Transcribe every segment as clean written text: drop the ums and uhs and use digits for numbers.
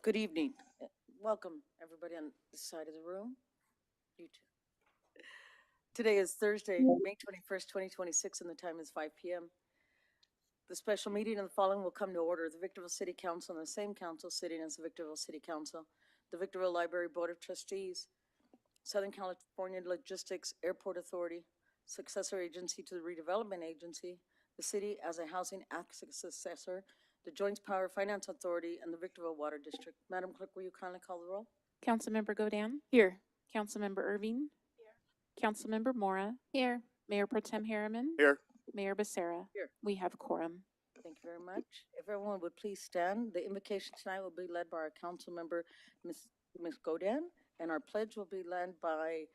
Good evening. Welcome, everybody on this side of the room. You too. Today is Thursday, May 21st, 2026, and the time is 5 p.m. The special meeting and the following will come to order. The Victorville City Council and the same council sitting as the Victorville City Council, the Victorville Library Board of Trustees, Southern California Logistics Airport Authority, successor agency to the Redevelopment Agency, the city as a housing access assessor, the Joint Power Finance Authority, and the Victorville Water District. Madam Clerk, will you kindly call the roll? Councilmember Godin? Here. Councilmember Irving? Here. Councilmember Mora? Here. Mayor Pro Tem Harriman? Here. Mayor Becerra? Here. We have quorum. Thank you very much. If everyone would please stand. The invocation tonight will be led by our council member, Ms. Godin, and our pledge will be led by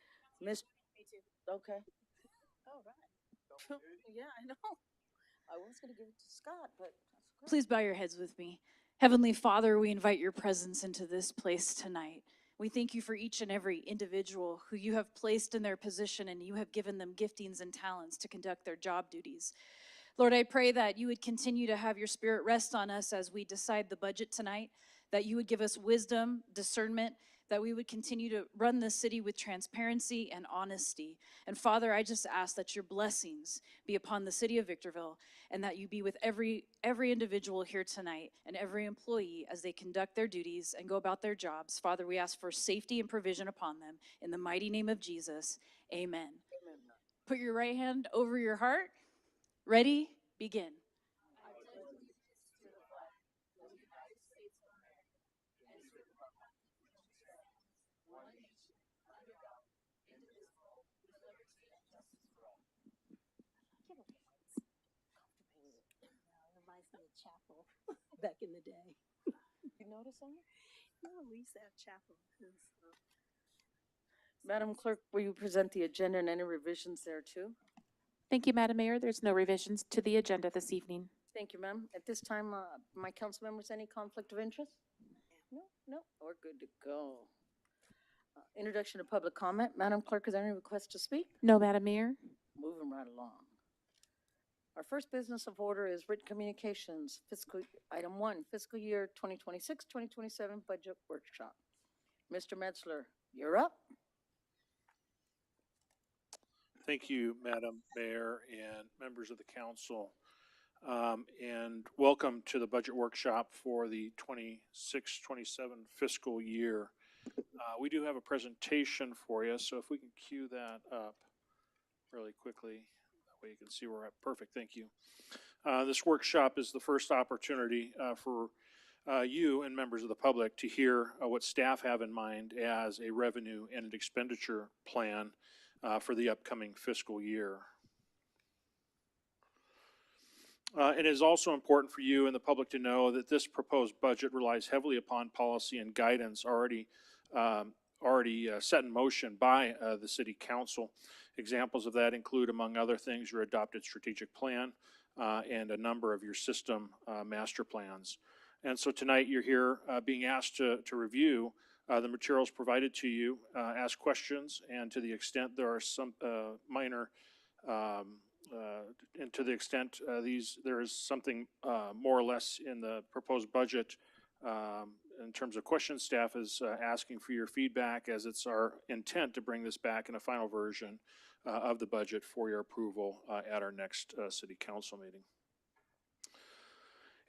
Ms. Me too. Okay. All right. Yeah, I know. I was going to give it to Scott, but that's okay. Please bow your heads with me. Heavenly Father, we invite your presence into this place tonight. We thank you for each and every individual who you have placed in their position and you have given them giftings and talents to conduct their job duties. Lord, I pray that you would continue to have your spirit rest on us as we decide the budget tonight, that you would give us wisdom, discernment, that we would continue to run this city with transparency and honesty. And Father, I just ask that your blessings be upon the city of Victorville and that you be with every individual here tonight and every employee as they conduct their duties and go about their jobs. Father, we ask for safety and provision upon them. In the mighty name of Jesus, amen. Amen. Put your right hand over your heart. Ready? Begin. Reminds me of chapel back in the day. You notice something? No, we used to have chapel. Madam Clerk, will you present the agenda and any revisions there too? Thank you, Madam Mayor. There's no revisions to the agenda this evening. Thank you, ma'am. At this time, my council members, any conflict of interest? No, we're good to go. Introduction to public comment. Madam Clerk, is there any request to speak? No, Madam Mayor. Moving right along. Our first business of order is written communications, item 1, fiscal year 2026-2027 budget workshop. Mr. Metzler, you're up. Thank you, Madam Mayor and members of the council. And welcome to the budget workshop for the 26-27 fiscal year. We do have a presentation for you, so if we can cue that up really quickly, that way you can see where we're at. Perfect, thank you. This workshop is the first opportunity for you and members of the public to hear what staff have in mind as a revenue and an expenditure plan for the upcoming fiscal year. It is also important for you and the public to know that this proposed budget relies heavily upon policy and guidance already set in motion by the City Council. Examples of that include, among other things, your adopted strategic plan and a number of your system master plans. And so tonight you're here being asked to review the materials provided to you, ask questions, and to the extent there are some minor and to the extent there is something more or less in the proposed budget in terms of questions, staff is asking for your feedback, as it's our intent to bring this back in a final version of the budget for your approval at our next city council meeting.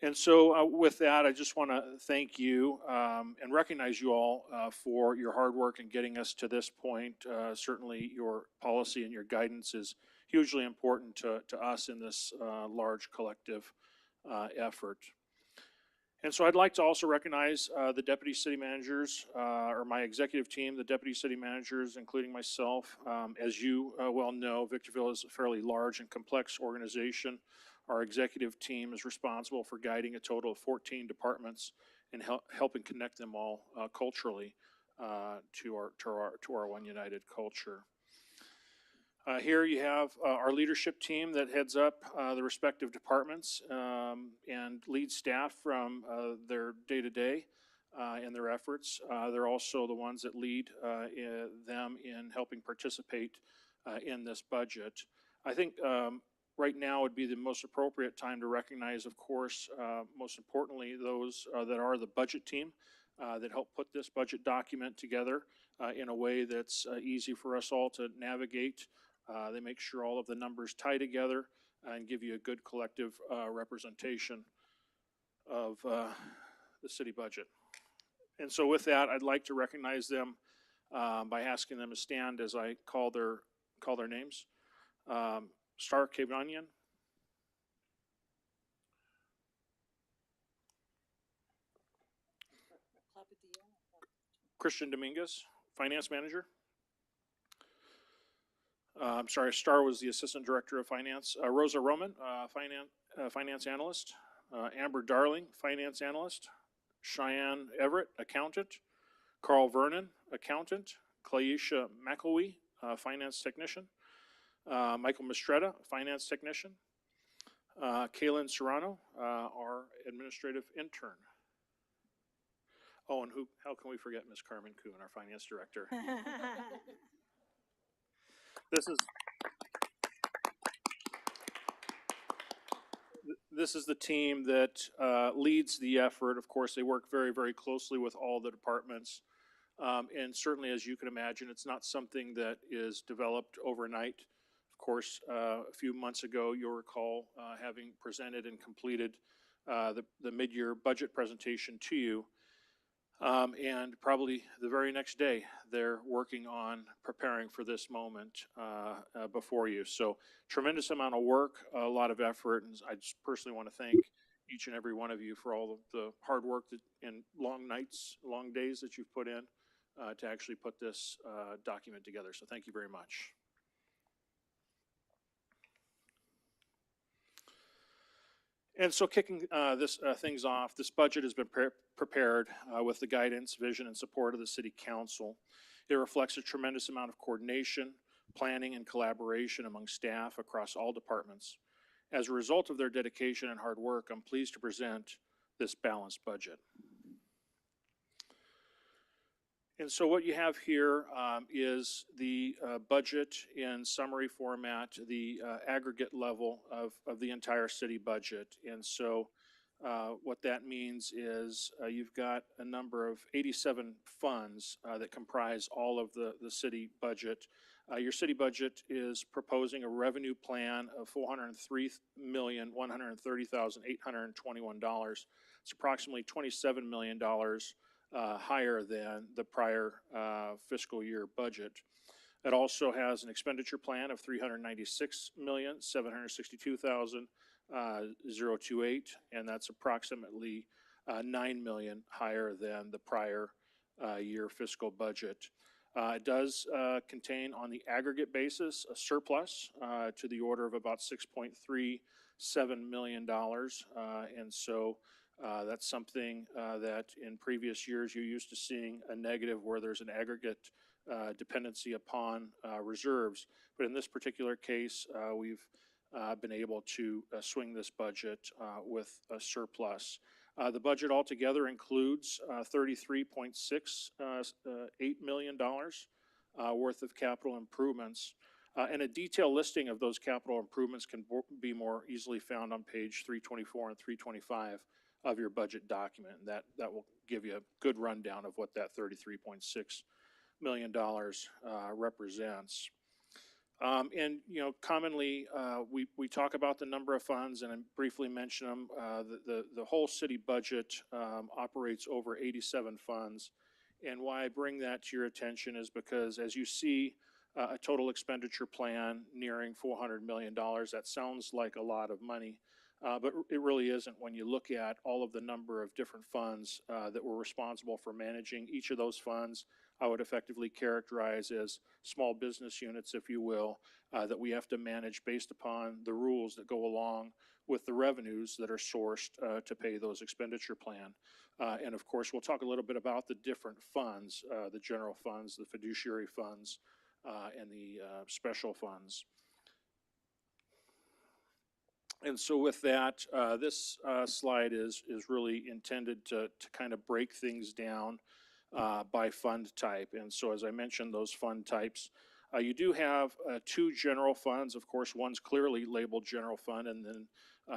And so with that, I just want to thank you and recognize you all for your hard work in getting us to this point. Certainly your policy and your guidance is hugely important to us in this large collective effort. And so I'd like to also recognize the deputy city managers, or my executive team, the deputy city managers, including myself. As you well know, Victorville is a fairly large and complex organization. Our executive team is responsible for guiding a total of 14 departments and helping connect them all culturally to our One United culture. Here you have our leadership team that heads up the respective departments and leads staff from their day-to-day and their efforts. They're also the ones that lead them in helping participate in this budget. I think right now would be the most appropriate time to recognize, of course, most importantly, those that are the budget team. that help put this budget document together in a way that's easy for us all to navigate. They make sure all of the numbers tie together and give you a good collective representation of the city budget. And so with that, I'd like to recognize them by asking them to stand as I call their names. Star Kavanian, Christian Dominguez, Finance Manager. I'm sorry, Star was the Assistant Director of Finance. Rosa Roman, Finance Analyst. Amber Darling, Finance Analyst. Cheyenne Everett, Accountant. Carl Vernon, Accountant. Claisha McElwee, Finance Technician. Michael Mistretta, Finance Technician. Kaylin Serrano, our Administrative Intern. Oh, and how can we forget Ms. Carmen Kuhn, our Finance Director? This is the team that leads the effort. Of course, they work very, very closely with all the departments. And certainly, as you can imagine, it's not something that is developed overnight. Of course, a few months ago, you'll recall having presented and completed the mid-year budget presentation to you. And probably the very next day, they're working on preparing for this moment before you. So tremendous amount of work, a lot of effort, and I just personally want to thank each and every one of you for all of the hard work and long nights, long days that you've put in to actually put this document together. So thank you very much. And so kicking things off, this budget has been prepared with the guidance, vision, and support of the City Council. It reflects a tremendous amount of coordination, planning, and collaboration among staff across all departments. As a result of their dedication and hard work, I'm pleased to present this balanced budget. And so what you have here is the budget in summary format, the aggregate level of the entire city budget. And so what that means is you've got a number of 87 funds that comprise all of the city budget. Your city budget is proposing a revenue plan of $403,130,821. It's approximately $27 million higher than the prior fiscal year budget. It also has an expenditure plan of $396,762,028, and that's approximately $9 million higher than the prior year fiscal budget. It does contain, on the aggregate basis, a surplus to the order of about $6.37 million, and so that's something that in previous years you're used to seeing a negative where there's an aggregate dependency upon reserves. But in this particular case, we've been able to swing this budget with a surplus. The budget altogether includes $33.68 million worth of capital improvements. And a detailed listing of those capital improvements can be more easily found on page 324 and 325 of your budget document. And that will give you a good rundown of what that $33.6 million represents. And commonly we talk about the number of funds, and I briefly mention them. The whole city budget operates over 87 funds, and why I bring that to your attention is because as you see a total expenditure plan nearing $400 million, that sounds like a lot of money. But it really isn't when you look at all of the number of different funds that were responsible for managing each of those funds. I would effectively characterize as small business units, if you will, that we have to manage based upon the rules that go along with the revenues that are sourced to pay those expenditure plan. And of course, we'll talk a little bit about the different funds, the general funds, the fiduciary funds, and the special funds. And so with that, this slide is really intended to kind of break things down by fund type. And so as I mentioned, those fund types, you do have two general funds. Of course, one's clearly labeled general fund, and then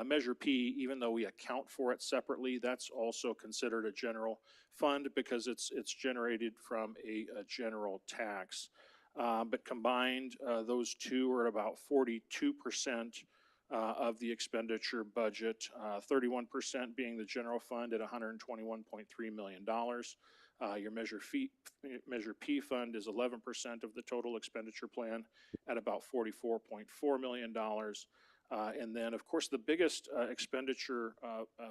Measure P, even though we account for it separately, that's also considered a general fund because it's generated from a general tax. But combined, those two are about 42% of the expenditure budget, 31% being the general fund at $121.3 million. Your Measure P fund is 11% of the total expenditure plan at about $44.4 million. And then, of course, the biggest expenditure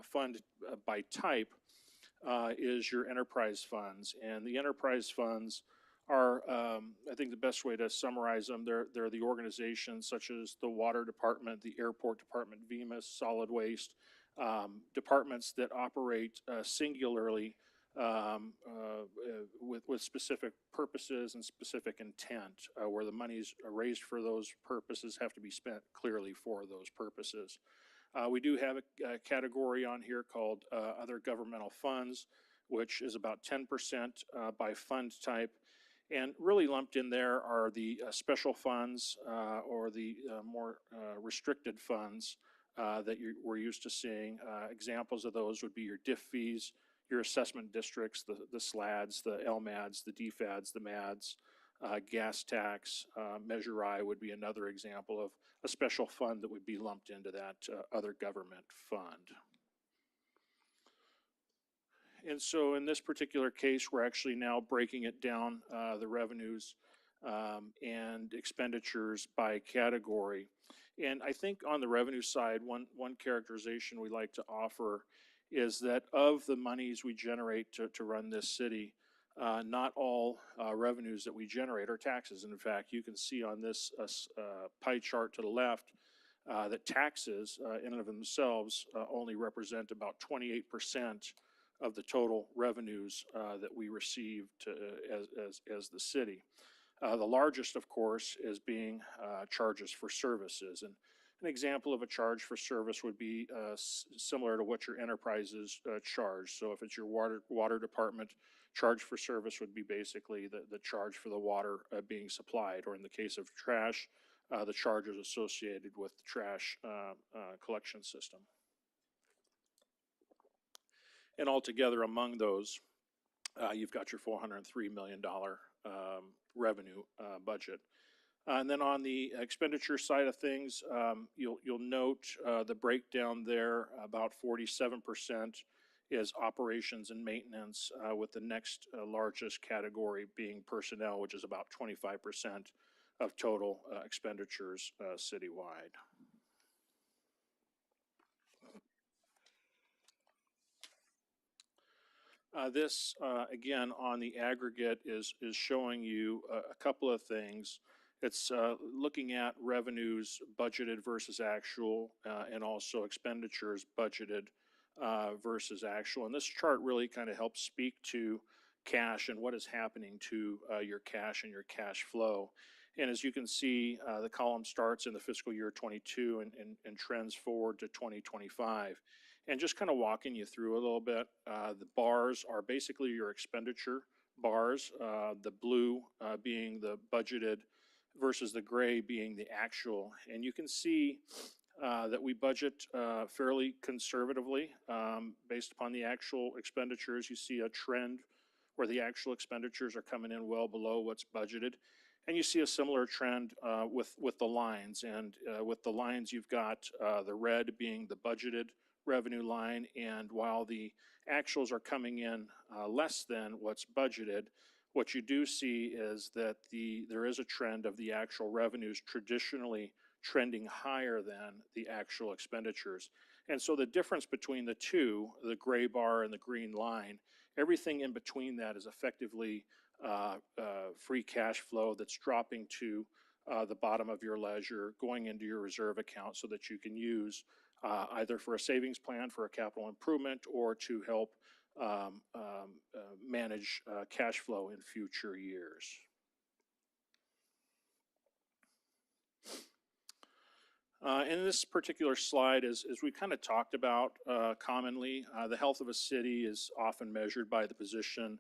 fund by type is your enterprise funds. And the enterprise funds are, I think the best way to summarize them, they're the organizations such as the Water Department, the Airport Department, VMIS, Solid Waste, departments that operate singularly with specific purposes and specific intent, where the monies raised for those purposes have to be spent clearly for those purposes. We do have a category on here called other governmental funds, which is about 10% by fund type. And really lumped in there are the special funds or the more restricted funds that we're used to seeing. Examples of those would be your DIF fees, your assessment districts, the SLADs, the LMADs, the DFADs, the MADs, gas tax. Measure I would be another example of a special fund that would be lumped into that other government fund. And so in this particular case, we're actually now breaking it down, the revenues and expenditures by category. And I think on the revenue side, one characterization we like to offer is that of the monies we generate to run this city, not all revenues that we generate are taxes. And in fact, you can see on this pie chart to the left that taxes in and of themselves only represent about 28% of the total revenues that we receive as the city. The largest, of course, is being charges for services. And an example of a charge for service would be similar to what your enterprises charge. So if it's your water department, charge for service would be basically the charge for the water being supplied, or in the case of trash, the charges associated with the trash collection system. And altogether among those, you've got your $403 million revenue budget. And then on the expenditure side of things, you'll note the breakdown there. About 47% is operations and maintenance, with the next largest category being personnel, which is about 25% of total expenditures citywide. This, again, on the aggregate is showing you a couple of things. It's looking at revenues budgeted versus actual, and also expenditures budgeted versus actual. And this chart really kind of helps speak to cash and what is happening to your cash and your cash flow. And as you can see, the column starts in the fiscal year 22 and trends forward to 2025. And just kind of walking you through a little bit, the bars are basically your expenditure bars, the blue being the budgeted versus the gray being the actual. And you can see that we budget fairly conservatively based upon the actual expenditures. You see a trend where the actual expenditures are coming in well below what's budgeted. And you see a similar trend with the lines. And with the lines, you've got the red being the budgeted revenue line, and while the actuals are coming in less than what's budgeted, what you do see is that there is a trend of the actual revenues traditionally trending higher than the actual expenditures. And so the difference between the two, the gray bar and the green line, everything in between that is effectively free cash flow that's dropping to the bottom of your ledger, going into your reserve account so that you can use either for a savings plan for a capital improvement or to help manage cash flow in future years. In this particular slide, as we kind of talked about commonly, the health of a city is often measured by the position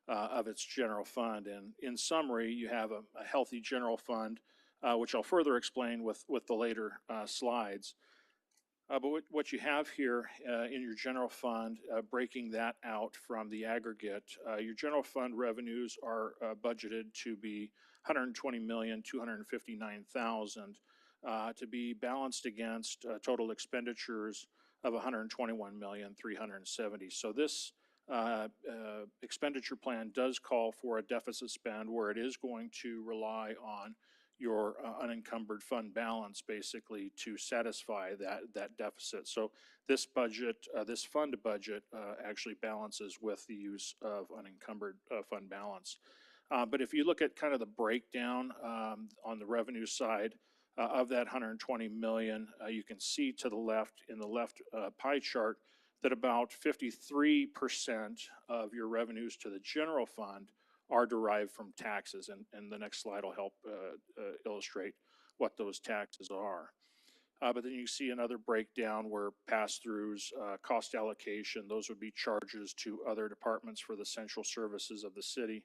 of its general fund. And in summary, you have a healthy general fund, which I'll further explain with the later slides. But what you have here in your general fund, breaking that out from the aggregate, your general fund revenues are budgeted to be 120,259,000 to be balanced against total expenditures of 121,370,000. So this expenditure plan does call for a deficit spend where it is going to rely on your unencumbered fund balance basically to satisfy that deficit. So this budget, this fund budget actually balances with the use of unencumbered fund balance. But if you look at kind of the breakdown on the revenue side of that 120 million, you can see to the left in the left pie chart that about 53% of your revenues to the general fund are derived from taxes. And the next slide will help illustrate what those taxes are. But then you see another breakdown where pass-throughs, cost allocation, those would be charges to other departments for the central services of the city.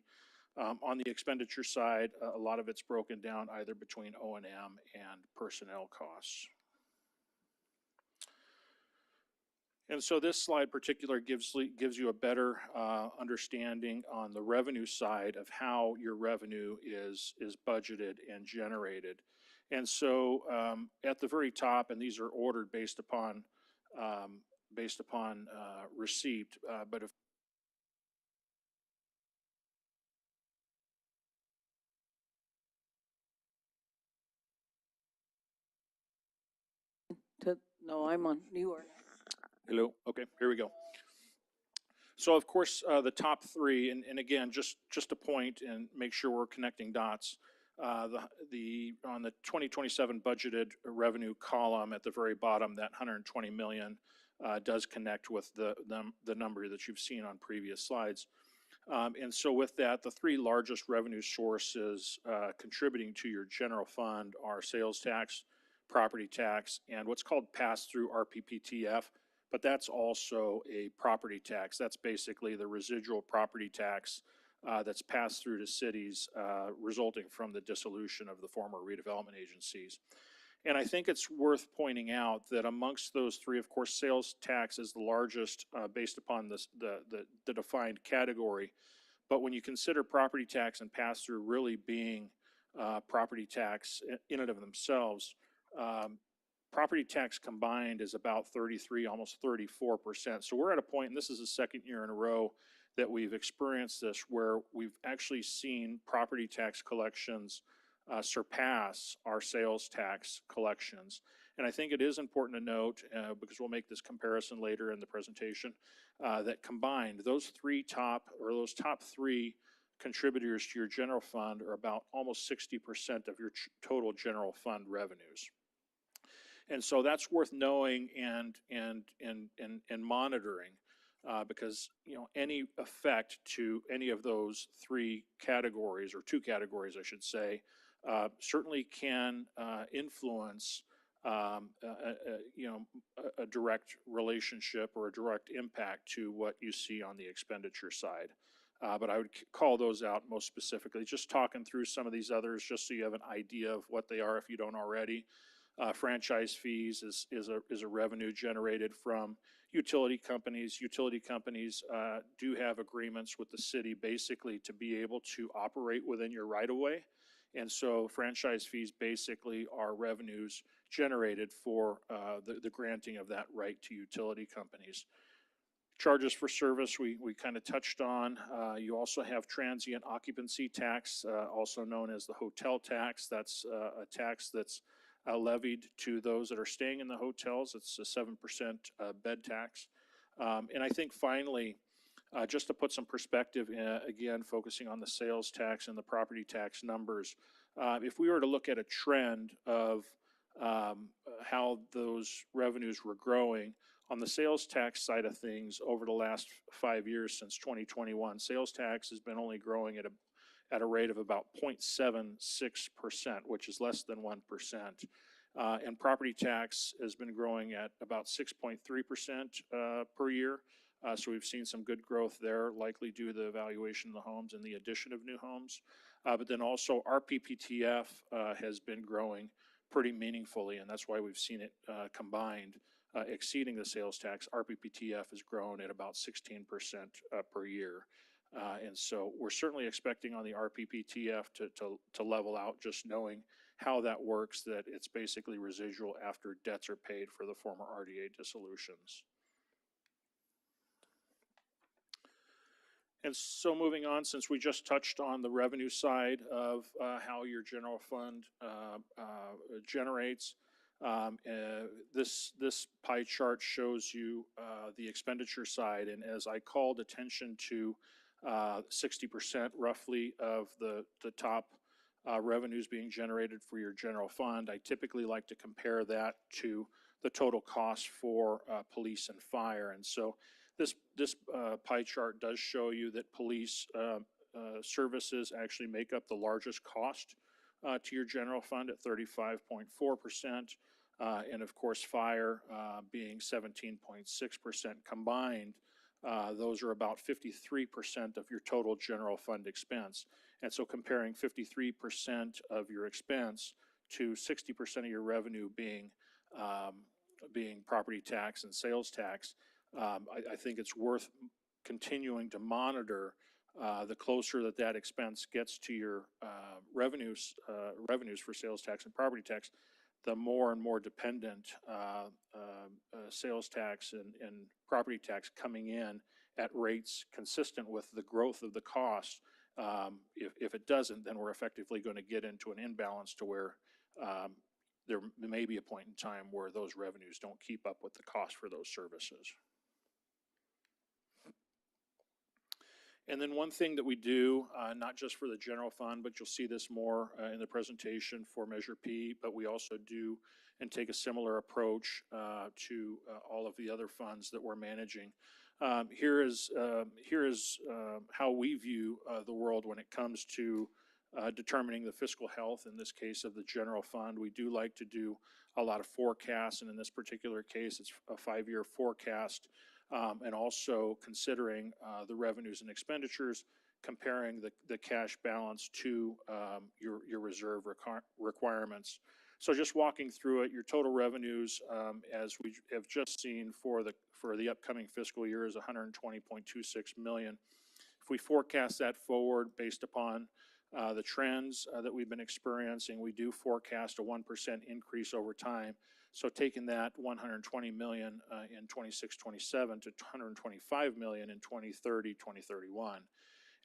On the expenditure side, a lot of it's broken down either between O&M and personnel costs. And so this slide particular gives you a better understanding on the revenue side of how your revenue is budgeted and generated. And so at the very top, and these are ordered based upon receipt, but if No, I'm on. You are. hello, okay, here we go. So of course, the top three, and again, just a point and make sure we're connecting dots. On the 2027 budgeted revenue column at the very bottom, that 120 million does connect with the number that you've seen on previous slides. And so with that, the three largest revenue sources contributing to your general fund are sales tax, property tax, and what's called pass-through RPPTF. But that's also a property tax. That's basically the residual property tax that's passed through to cities resulting from the dissolution of the former redevelopment agencies. And I think it's worth pointing out that amongst those three, of course, sales tax is the largest based upon the defined category. But when you consider property tax and pass-through really being property tax in and of themselves, property tax combined is about 33, almost 34%. So we're at a point, and this is the second year in a row that we've experienced this, where we've actually seen property tax collections surpass our sales tax collections. And I think it is important to note, because we'll make this comparison later in the presentation, that combined, those top three contributors to your general fund are about almost 60% of your total general fund revenues. And so that's worth knowing and monitoring because any effect to any of those three categories, or two categories I should say, certainly can influence a direct relationship or a direct impact to what you see on the expenditure side. But I would call those out most specifically. Just talking through some of these others just so you have an idea of what they are if you don't already. Franchise fees is a revenue generated from utility companies. Utility companies do have agreements with the city basically to be able to operate within your right-of-way. And so franchise fees basically are revenues generated for the granting of that right to utility companies. Charges for service, we kind of touched on. You also have transient occupancy tax, also known as the hotel tax. That's a tax that's levied to those that are staying in the hotels. It's a 7% bed tax. And I think finally, just to put some perspective, again, focusing on the sales tax and the property tax numbers, if we were to look at a trend of how those revenues were growing, on the sales tax side of things over the last 5 years since 2021, sales tax has been only growing at a rate of about 0.76%, which is less than 1%. And property tax has been growing at about 6.3% per year. So we've seen some good growth there, likely due to the evaluation of the homes and the addition of new homes. But then also our PPTF has been growing pretty meaningfully, and that's why we've seen it combined exceeding the sales tax. RPPTF has grown at about 16% per year. And so we're certainly expecting on the RPPTF to level out, just knowing how that works, that it's basically residual after debts are paid for the former RDA dissolutions. And so moving on, since we just touched on the revenue side of how your general fund generates, this pie chart shows you the expenditure side. And as I called attention to 60% roughly of the top revenues being generated for your general fund, I typically like to compare that to the total cost for police and fire. And so this pie chart does show you that police services actually make up the largest cost to your general fund at 35.4%, and of course fire being 17.6% combined. Those are about 53% of your total general fund expense. And so comparing 53% of your expense to 60% of your revenue being property tax and sales tax, I think it's worth continuing to monitor. The closer that expense gets to your revenues for sales tax and property tax, the more and more dependent sales tax and property tax coming in at rates consistent with the growth of the cost. If it doesn't, then we're effectively going to get into an imbalance to where there may be a point in time where those revenues don't keep up with the cost for those services. And then one thing that we do, not just for the general fund, but you'll see this more in the presentation for Measure P, but we also do and take a similar approach to all of the other funds that we're managing. Here is how we view the world when it comes to determining the fiscal health, in this case of the general fund. We do like to do a lot of forecasts, and in this particular case, it's a 5-year forecast. And also considering the revenues and expenditures, comparing the cash balance to your reserve requirements. So just walking through it, your total revenues, as we have just seen for the upcoming fiscal year, is $120.26 million. If we forecast that forward based upon the trends that we've been experiencing, we do forecast a 1% increase over time. So taking that 120 million in 26-27 to 125 million in 2030-2031.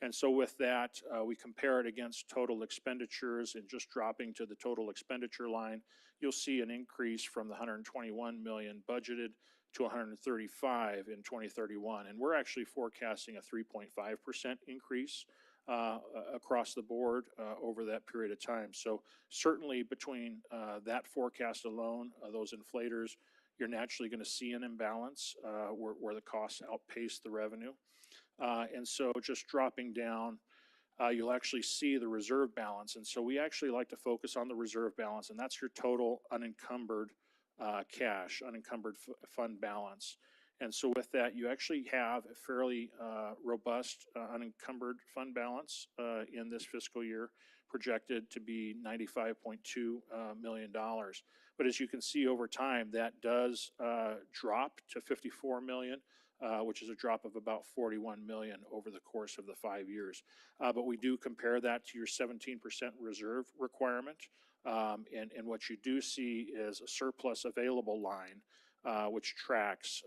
And so with that, we compare it against total expenditures, and just dropping to the total expenditure line, you'll see an increase from the 121 million budgeted to 135 in 2031. And we're actually forecasting a 3.5% increase across the board over that period of time. So certainly between that forecast alone, those inflators, you're naturally going to see an imbalance where the costs outpace the revenue. And so just dropping down, you'll actually see the reserve balance. And so we actually like to focus on the reserve balance, and that's your total unencumbered cash, unencumbered fund balance. And so with that, you actually have a fairly robust unencumbered fund balance in this fiscal year, projected to be $95.2 million. But as you can see over time, that does drop to 54 million, which is a drop of about 41 million over the course of the 5 years. But we do compare that to your 17% reserve requirement. And what you do see is a surplus available line, which tracks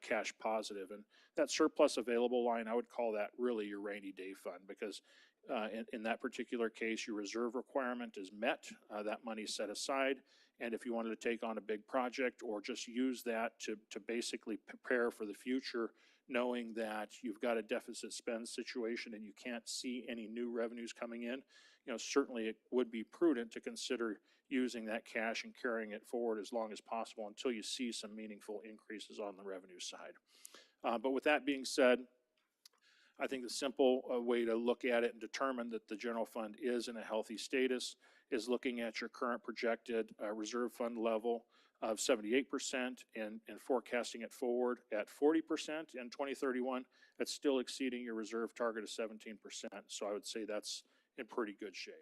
cash positive. And that surplus available line, I would call that really your rainy day fund, because in that particular case, your reserve requirement is met, that money is set aside. And if you wanted to take on a big project or just use that to basically prepare for the future, knowing that you've got a deficit spend situation and you can't see any new revenues coming in, certainly it would be prudent to consider using that cash and carrying it forward as long as possible until you see some meaningful increases on the revenue side. But with that being said, I think the simple way to look at it and determine that the general fund is in a healthy status is looking at your current projected reserve fund level of 78% and forecasting it forward at 40% in 2031. That's still exceeding your reserve target of 17%. So I would say that's in pretty good shape.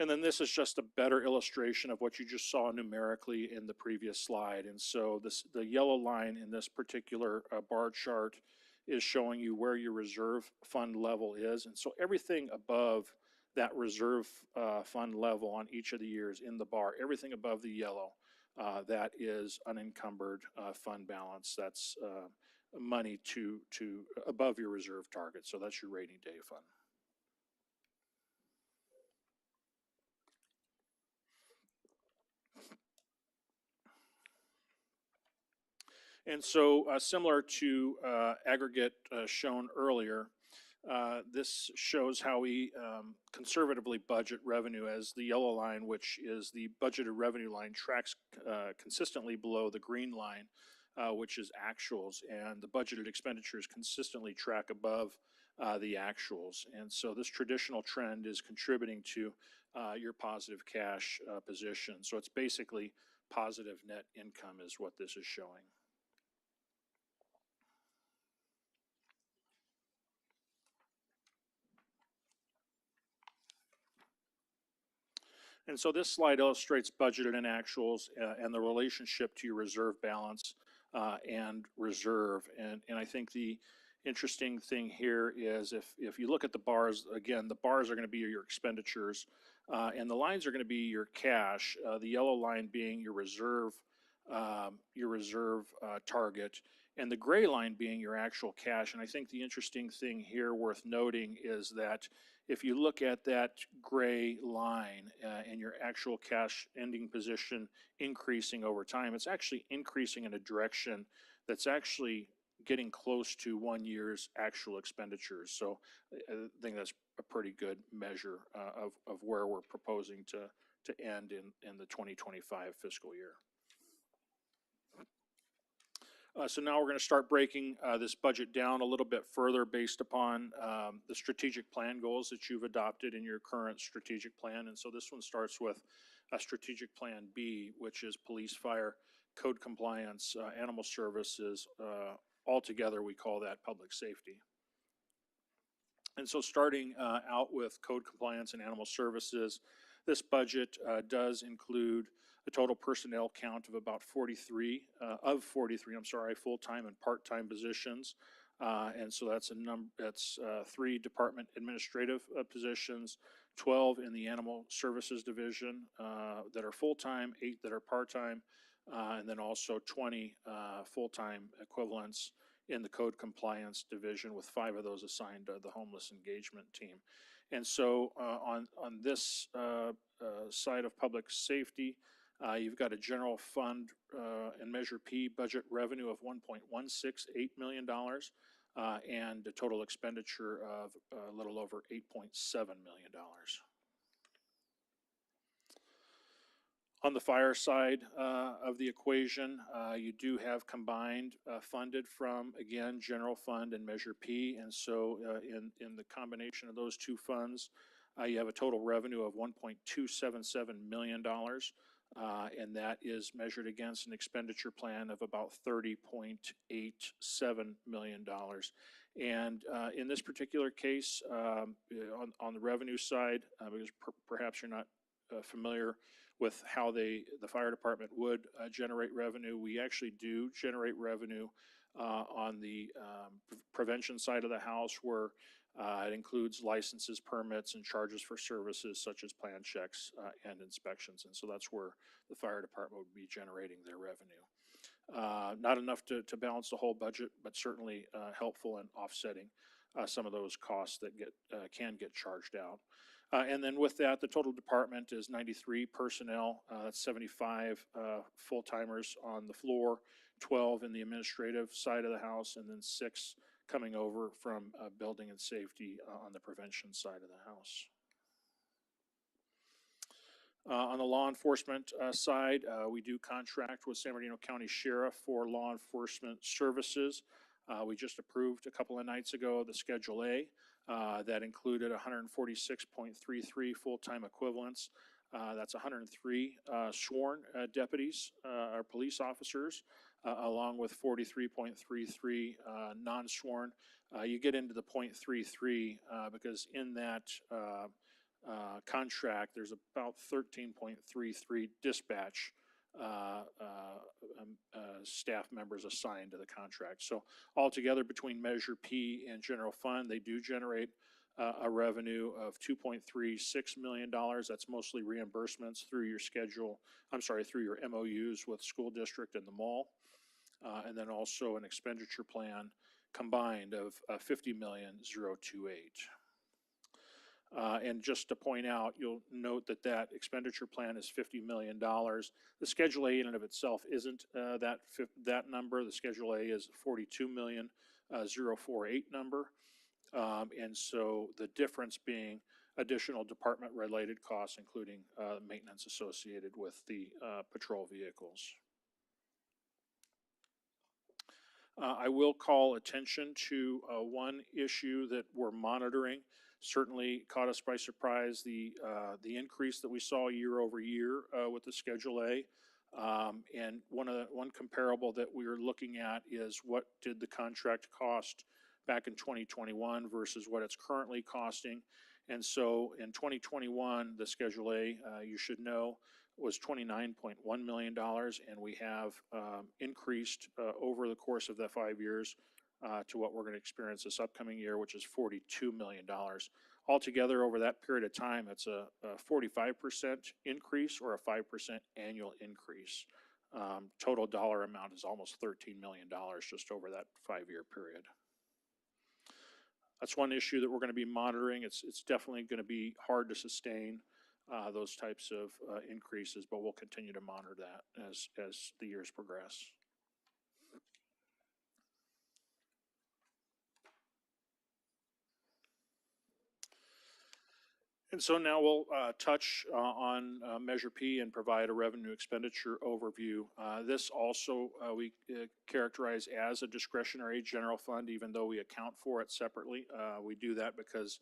And then this is just a better illustration of what you just saw numerically in the previous slide. And so the yellow line in this particular bar chart is showing you where your reserve fund level is. And so everything above that reserve fund level on each of the years in the bar, everything above the yellow, that is unencumbered fund balance. That's money to above your reserve target. So that's your rainy day fund. And so similar to aggregate shown earlier, this shows how we conservatively budget revenue as the yellow line, which is the budgeted revenue line, tracks consistently below the green line, which is actuals, and the budgeted expenditures consistently track above the actuals. And so this traditional trend is contributing to your positive cash position. So it's basically positive net income is what this is showing. And so this slide illustrates budgeted and actuals and the relationship to your reserve balance and reserve. And I think the interesting thing here is if you look at the bars, again, the bars are going to be your expenditures and the lines are going to be your cash, the yellow line being your reserve target, and the gray line being your actual cash. And I think the interesting thing here worth noting is that if you look at that gray line and your actual cash ending position increasing over time, it's actually increasing in a direction that's actually getting close to 1 year's actual expenditures. So I think that's a pretty good measure of where we're proposing to end in the 2025 fiscal year. So now we're going to start breaking this budget down a little bit further based upon the strategic plan goals that you've adopted in your current strategic plan. And so this one starts with a strategic plan B, which is police, fire, code compliance, animal services. Altogether, we call that public safety. And so starting out with code compliance and animal services, this budget does include a total personnel count of about 43 full-time and part-time positions. And so that's that's 3 department administrative positions, 12 in the animal services division that are full-time, 8 that are part-time, and then also 20 full-time equivalents in the code compliance division, with 5 of those assigned to the homeless engagement team. And so on this side of public safety, you've got a general fund and Measure P budget revenue of $1.168 million and a total expenditure of a little over $8.7 million. On the fire side of the equation, you do have combined funded from, again, general fund and Measure P. And so in the combination of those two funds, you have a total revenue of $1.277 million. And that is measured against an expenditure plan of about $30.87 million. And in this particular case, on the revenue side, because perhaps you're not familiar with how the fire department would generate revenue, we actually do generate revenue on the prevention side of the house, where it includes licenses, permits, and charges for services such as plan checks and inspections. And so that's where the fire department would be generating their revenue. Not enough to balance the whole budget, but certainly helpful in offsetting some of those costs that can get charged out. And then with that, the total department is 93 personnel. That's 75 full-timers on the floor, 12 in the administrative side of the house, and then 6 coming over from building and safety on the prevention side of the house. On the law enforcement side, we do contract with San Bernardino County Sheriff for law enforcement services. We just approved a couple of nights ago the Schedule A. That included 146.33 full-time equivalents. That's 103 sworn deputies or police officers, along with 43.33 non-sworn. You get into the .33 because in that contract, there's about 13.33 dispatch staff members assigned to the contract. So altogether, between Measure P and General Fund, they do generate a revenue of $2.36 million. That's mostly reimbursements through your through your MOUs with school district and the mall. And then also an expenditure plan combined of $50,000,028. And just to point out, you'll note that that expenditure plan is $50 million. The Schedule A in and of itself isn't that number. The Schedule A is 42,000,048 number. And so the difference being additional department-related costs, including maintenance associated with the patrol vehicles. I will call attention to one issue that we're monitoring. Certainly caught us by surprise, the increase that we saw year over year with the Schedule A. And one comparable that we are looking at is what did the contract cost back in 2021 versus what it's currently costing. And so in 2021, the Schedule A, you should know, was $29.1 million, and we have increased over the course of the 5 years to what we're going to experience this upcoming year, which is $42 million. Altogether, over that period of time, it's a 45% increase or a 5% annual increase. Total dollar amount is almost $13 million just over that 5-year period. That's one issue that we're going to be monitoring. It's definitely going to be hard to sustain those types of increases, but we'll continue to monitor that as the years progress. And so now we'll touch on Measure P and provide a revenue expenditure overview. This also we characterize as a discretionary general fund, even though we account for it separately. We do that because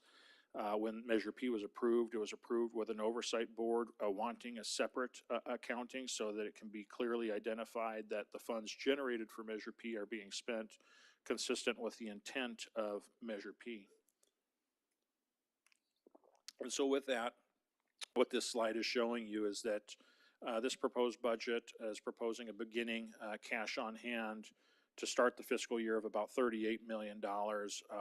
when Measure P was approved, it was approved with an oversight board wanting a separate accounting so that it can be clearly identified that the funds generated for Measure P are being spent consistent with the intent of Measure P. And so with that, what this slide is showing you is that this proposed budget is proposing a beginning cash on hand to start the fiscal year of about $38 million,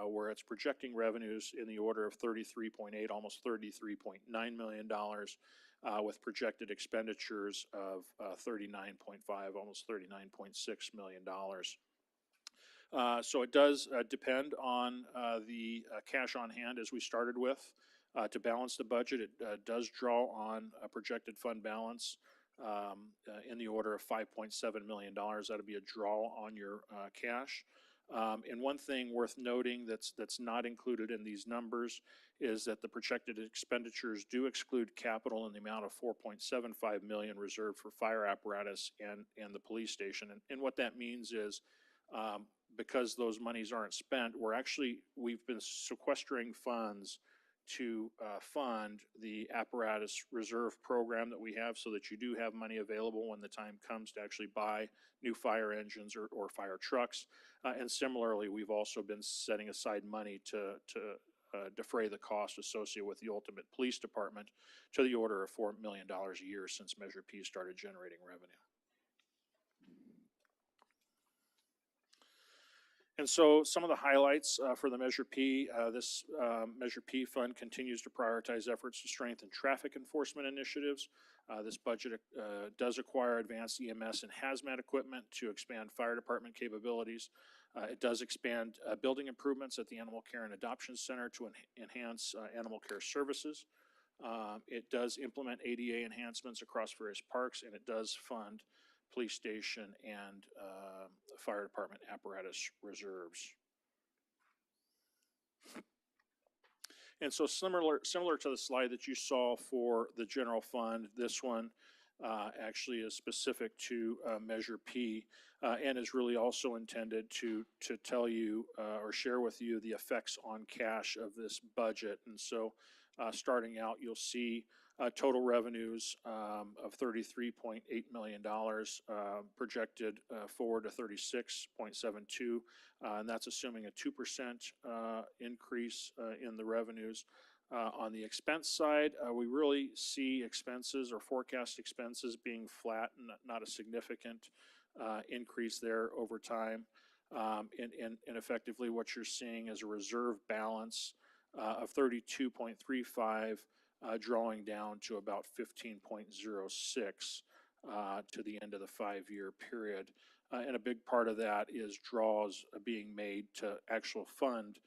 where it's projecting revenues in the order of 33.8, almost $33.9 million, with projected expenditures of 39.5, almost $39.6 million. So it does depend on the cash on hand as we started with. To balance the budget, it does draw on a projected fund balance in the order of $5.7 million. That'll be a draw on your cash. And one thing worth noting that's not included in these numbers is that the projected expenditures do exclude capital in the amount of $4.75 million reserved for fire apparatus and the police station. And what that means is because those monies aren't spent, we've been sequestering funds to fund the apparatus reserve program that we have so that you do have money available when the time comes to actually buy new fire engines or fire trucks. And similarly, we've also been setting aside money to defray the cost associated with the ultimate police department to the order of $4 million a year since Measure P started generating revenue. And so some of the highlights for the Measure P, this Measure P fund continues to prioritize efforts to strengthen traffic enforcement initiatives. This budget does acquire advanced EMS and hazmat equipment to expand fire department capabilities. It does expand building improvements at the Animal Care and Adoption Center to enhance animal care services. It does implement ADA enhancements across various parks, and it does fund police station and fire department apparatus reserves. And so similar to the slide that you saw for the general fund, this one actually is specific to Measure P and is really also intended to tell you or share with you the effects on cash of this budget. And so starting out, you'll see total revenues of $33.8 million, projected forward to 36.72, and that's assuming a 2% increase in the revenues. On the expense side, we really see expenses or forecast expenses being flat and not a significant increase there over time. And effectively what you're seeing is a reserve balance of 32.35, drawing down to about 15.06 to the end of the 5-year period. And a big part of that is draws being made to actual fund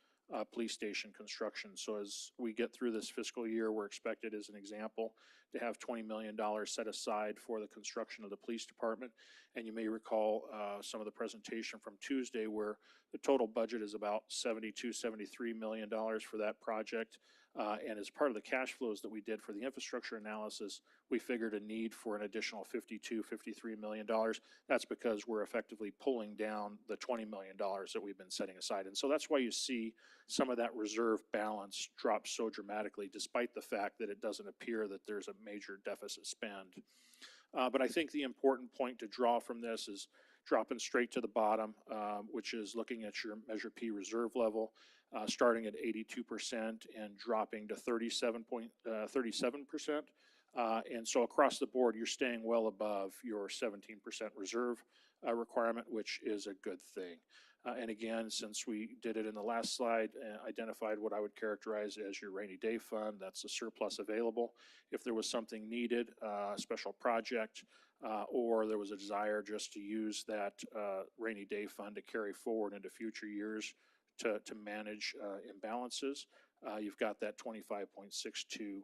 police station construction. So as we get through this fiscal year, we're expected, as an example, to have $20 million set aside for the construction of the police department. And you may recall some of the presentation from Tuesday where the total budget is about $73 million for that project. And as part of the cash flows that we did for the infrastructure analysis, we figured a need for an additional $53 million. That's because we're effectively pulling down the $20 million that we've been setting aside. And so that's why you see some of that reserve balance drop so dramatically, despite the fact that it doesn't appear that there's a major deficit spend. But I think the important point to draw from this is dropping straight to the bottom, which is looking at your Measure P reserve level, starting at 82% and dropping to 37%. And so across the board, you're staying well above your 17% reserve requirement, which is a good thing. And again, since we did it in the last slide, identified what I would characterize as your rainy day fund, that's a surplus available. If there was something needed, a special project, or there was a desire just to use that rainy day fund to carry forward into future years to manage imbalances, you've got that 25.62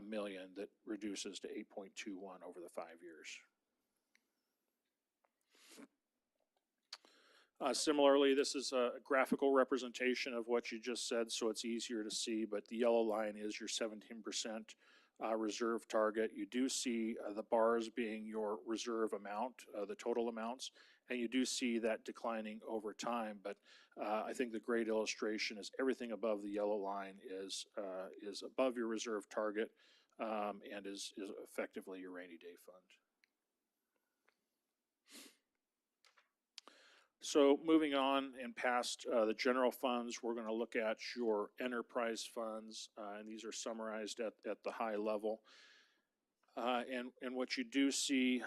million that reduces to 8.21 over the 5 years. Similarly, this is a graphical representation of what you just said, so it's easier to see, but the yellow line is your 17% reserve target. You do see the bars being your reserve amount, the total amounts, and you do see that declining over time. But I think the great illustration is everything above the yellow line is above your reserve target and is effectively your rainy day fund. So moving on and past the general funds, we're going to look at your enterprise funds, and these are summarized at the high level. And what you do see,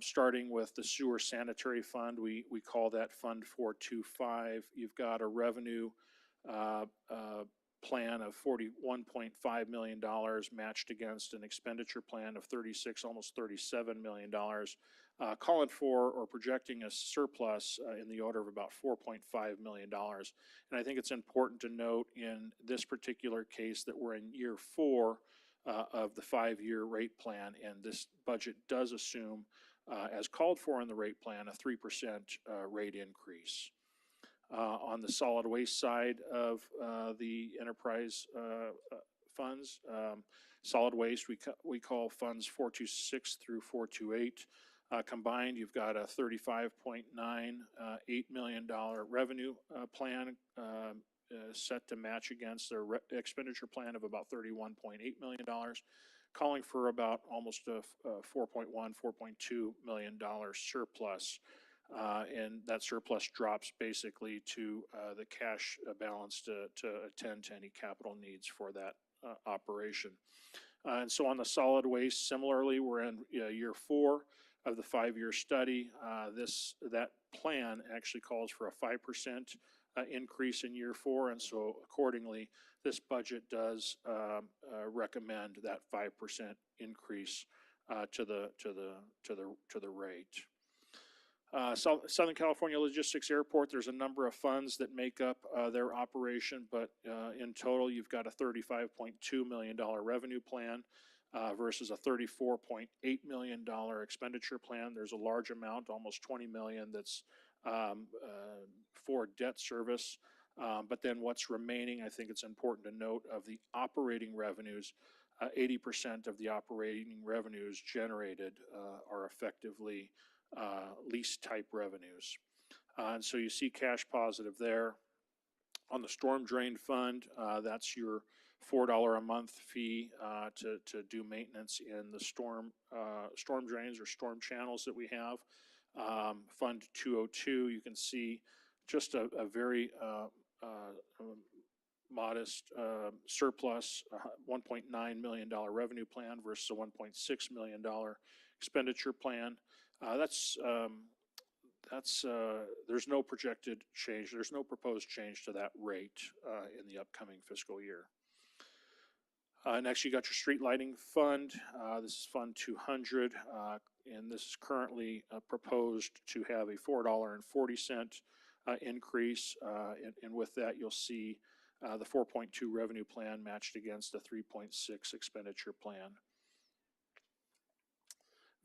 starting with the sewer sanitary fund, we call that Fund 425. You've got a revenue plan of $41.5 million matched against an expenditure plan of almost $37 million. Calling for or projecting a surplus in the order of about $4.5 million. And I think it's important to note in this particular case that we're in year 4 of the 5-year rate plan, and this budget does assume, as called for in the rate plan, a 3% rate increase. On the solid waste side of the enterprise funds, solid waste we call funds 426 through 428. Combined, you've got a $35.98 million revenue plan set to match against their expenditure plan of about $31.8 million, calling for about almost a $4.1, $4.2 million surplus. And that surplus drops basically to the cash balance to attend to any capital needs for that operation. And so on the solid waste, similarly, we're in year 4 of the 5-year study. That plan actually calls for a 5% increase in year 4, and so accordingly, this budget does recommend that 5% increase to the rate. Southern California Logistics Airport, there's a number of funds that make up their operation, but in total, you've got a $35.2 million revenue plan versus a $34.8 million expenditure plan. There's a large amount, almost $20 million, that's for debt service. But then what's remaining, I think it's important to note, of the operating revenues, 80% of the operating revenues generated are effectively lease type revenues. And so you see cash positive there. On the storm drain fund, that's your $4 a month fee to do maintenance in the storm drains or storm channels that we have. Fund 202, you can see just a very modest surplus, $1.9 million revenue plan versus a $1.6 million expenditure plan. There's no projected change. There's no proposed change to that rate in the upcoming fiscal year. Next, you got your street lighting fund. This is Fund 200, and this is currently proposed to have a $4.40 increase. And with that, you'll see the 4.2 revenue plan matched against the 3.6 expenditure plan.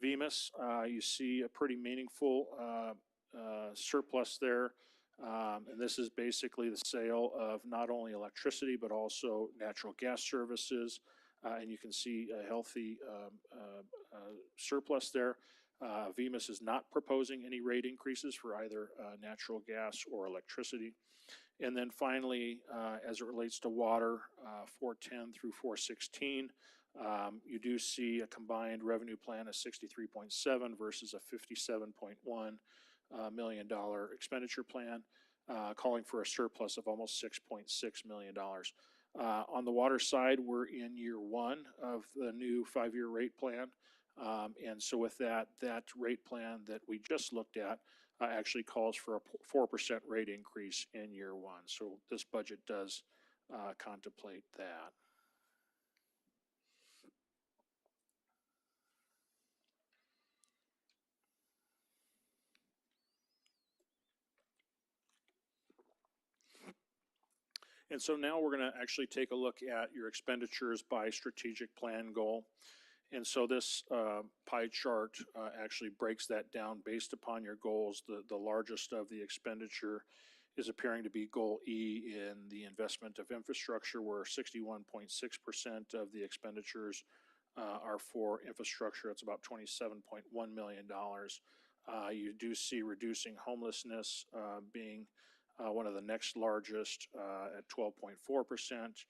VMIS, you see a pretty meaningful surplus there. And this is basically the sale of not only electricity, but also natural gas services. And you can see a healthy surplus there. VMIS is not proposing any rate increases for either natural gas or electricity. And then finally, as it relates to water, 410 through 416, you do see a combined revenue plan of 63.7 versus a $57.1 million expenditure plan, calling for a surplus of almost $6.6 million. On the water side, we're in year one of the new 5-year rate plan. And so with that rate plan that we just looked at actually calls for a 4% rate increase in year one. So this budget does contemplate that. And so now we're going to actually take a look at your expenditures by strategic plan goal. And so this pie chart actually breaks that down based upon your goals. The largest of the expenditure is appearing to be goal E in the investment of infrastructure, where 61.6% of the expenditures are for infrastructure. It's about $27.1 million. You do see reducing homelessness being one of the next largest at 12.4%,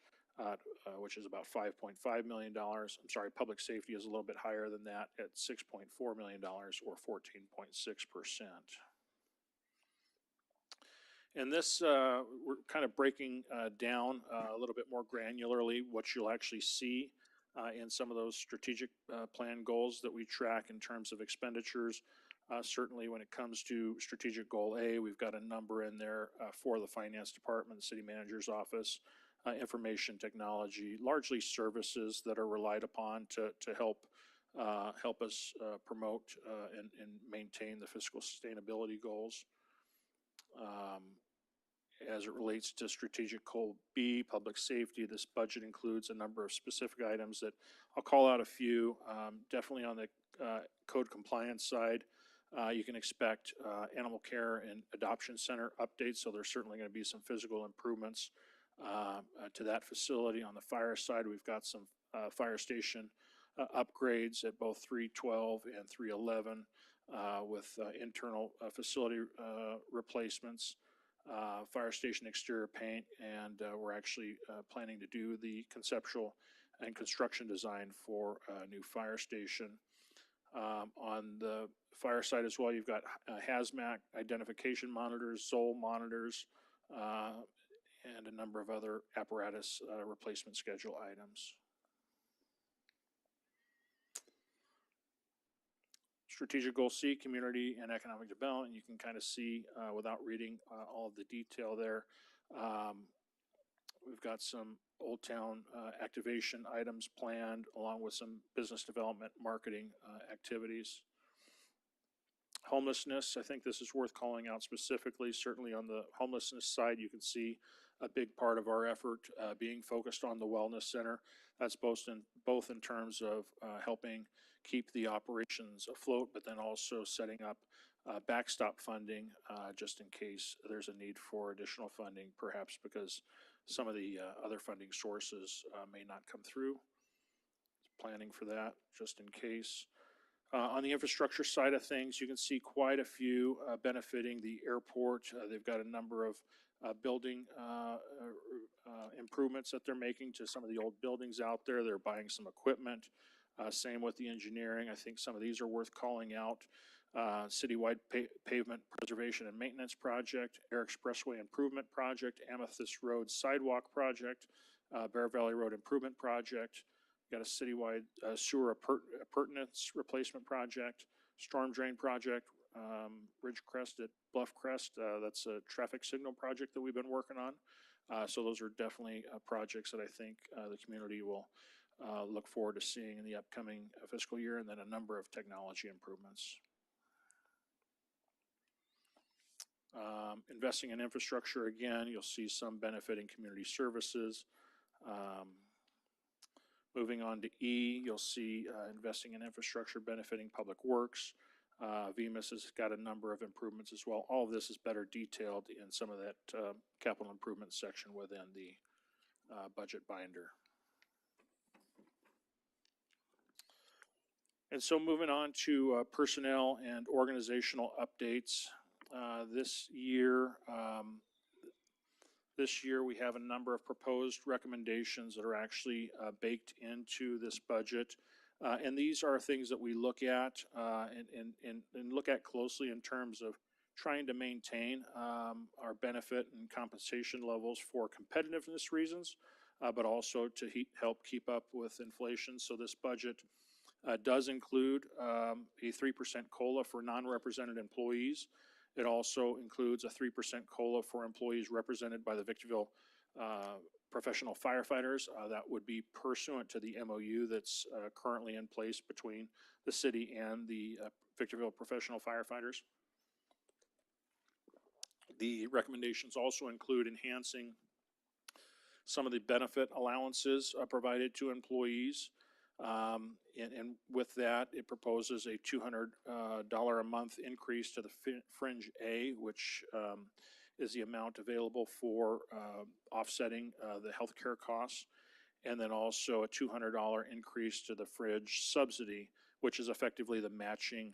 which is about $5.5 million. I'm sorry, public safety is a little bit higher than that at $6.4 million or 14.6%. And this, we're kind of breaking down a little bit more granularly what you'll actually see in some of those strategic plan goals that we track in terms of expenditures. Certainly when it comes to strategic goal A, we've got a number in there for the finance department, the city manager's office, information technology, largely services that are relied upon to help us promote and maintain the fiscal sustainability goals. As it relates to strategic goal B, public safety, this budget includes a number of specific items that I'll call out a few. Definitely on the code compliance side, you can expect animal care and adoption center updates, so there's certainly going to be some physical improvements to that facility. On the fire side, we've got some fire station upgrades at both 312 and 311 with internal facility replacements, fire station exterior paint, and we're actually planning to do the conceptual and construction design for a new fire station. On the fire side as well, you've got hazmat identification monitors, ZOL monitors, and a number of other apparatus replacement schedule items. Strategic goal C, community and economic development. You can kind of see without reading all of the detail there. We've got some Old Town activation items planned, along with some business development marketing activities. Homelessness, I think this is worth calling out specifically. Certainly on the homelessness side, you can see a big part of our effort being focused on the wellness center. That's both in terms of helping keep the operations afloat, but then also setting up backstop funding just in case there's a need for additional funding, perhaps because some of the other funding sources may not come through. Planning for that just in case. On the infrastructure side of things, you can see quite a few benefiting the airport. They've got a number of building improvements that they're making to some of the old buildings out there. They're buying some equipment. Same with the engineering. I think some of these are worth calling out. Citywide Pavement Preservation and Maintenance Project, Air Expressway Improvement Project, Amethyst Road Sidewalk Project, Bear Valley Road Improvement Project. Got a citywide sewer appurtenance replacement project, storm drain project, Ridge Crest at Bluff Crest. That's a traffic signal project that we've been working on. So those are definitely projects that I think the community will look forward to seeing in the upcoming fiscal year, and then a number of technology improvements. Investing in infrastructure, again, you'll see some benefit in community services. Moving on to E, you'll see investing in infrastructure benefiting public works. VMIS has got a number of improvements as well. All of this is better detailed in some of that capital improvement section within the budget binder. And so moving on to personnel and organizational updates. This year we have a number of proposed recommendations that are actually baked into this budget. And these are things that we look at and look at closely in terms of trying to maintain our benefit and compensation levels for competitiveness reasons, but also to help keep up with inflation. So this budget does include a 3% COLA for non-represented employees. It also includes a 3% COLA for employees represented by the Victorville professional firefighters. That would be pursuant to the MOU that's currently in place between the city and the Victorville professional firefighters. The recommendations also include enhancing some of the benefit allowances provided to employees. And with that, it proposes a $200 a month increase to the Fringe A, which is the amount available for offsetting the healthcare costs, and then also a $200 increase to the Fringe subsidy, which is effectively the matching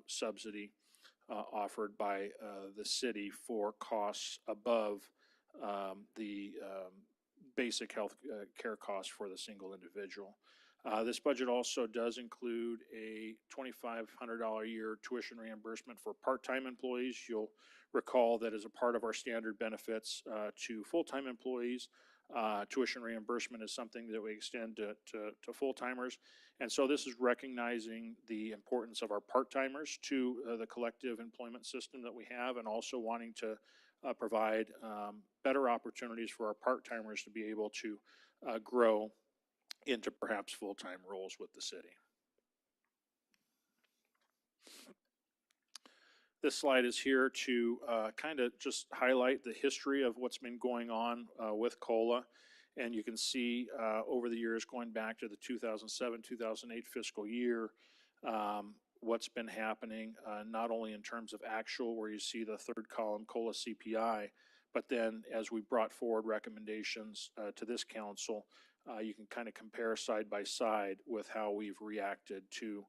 subsidy offered by the city for costs above the basic health care costs for the single individual. This budget also does include a $2,500 a year tuition reimbursement for part-time employees. You'll recall that as a part of our standard benefits to full-time employees, tuition reimbursement is something that we extend to full-timers. And so this is recognizing the importance of our part-timers to the collective employment system that we have, and also wanting to provide better opportunities for our part-timers to be able to grow into perhaps full-time roles with the city. This slide is here to kind of just highlight the history of what's been going on with COLA. And you can see over the years, going back to the 2007-2008 fiscal year, what's been happening, not only in terms of actual, where you see the third column COLA CPI, but then as we brought forward recommendations to this council, you can kind of compare side by side with how we've reacted to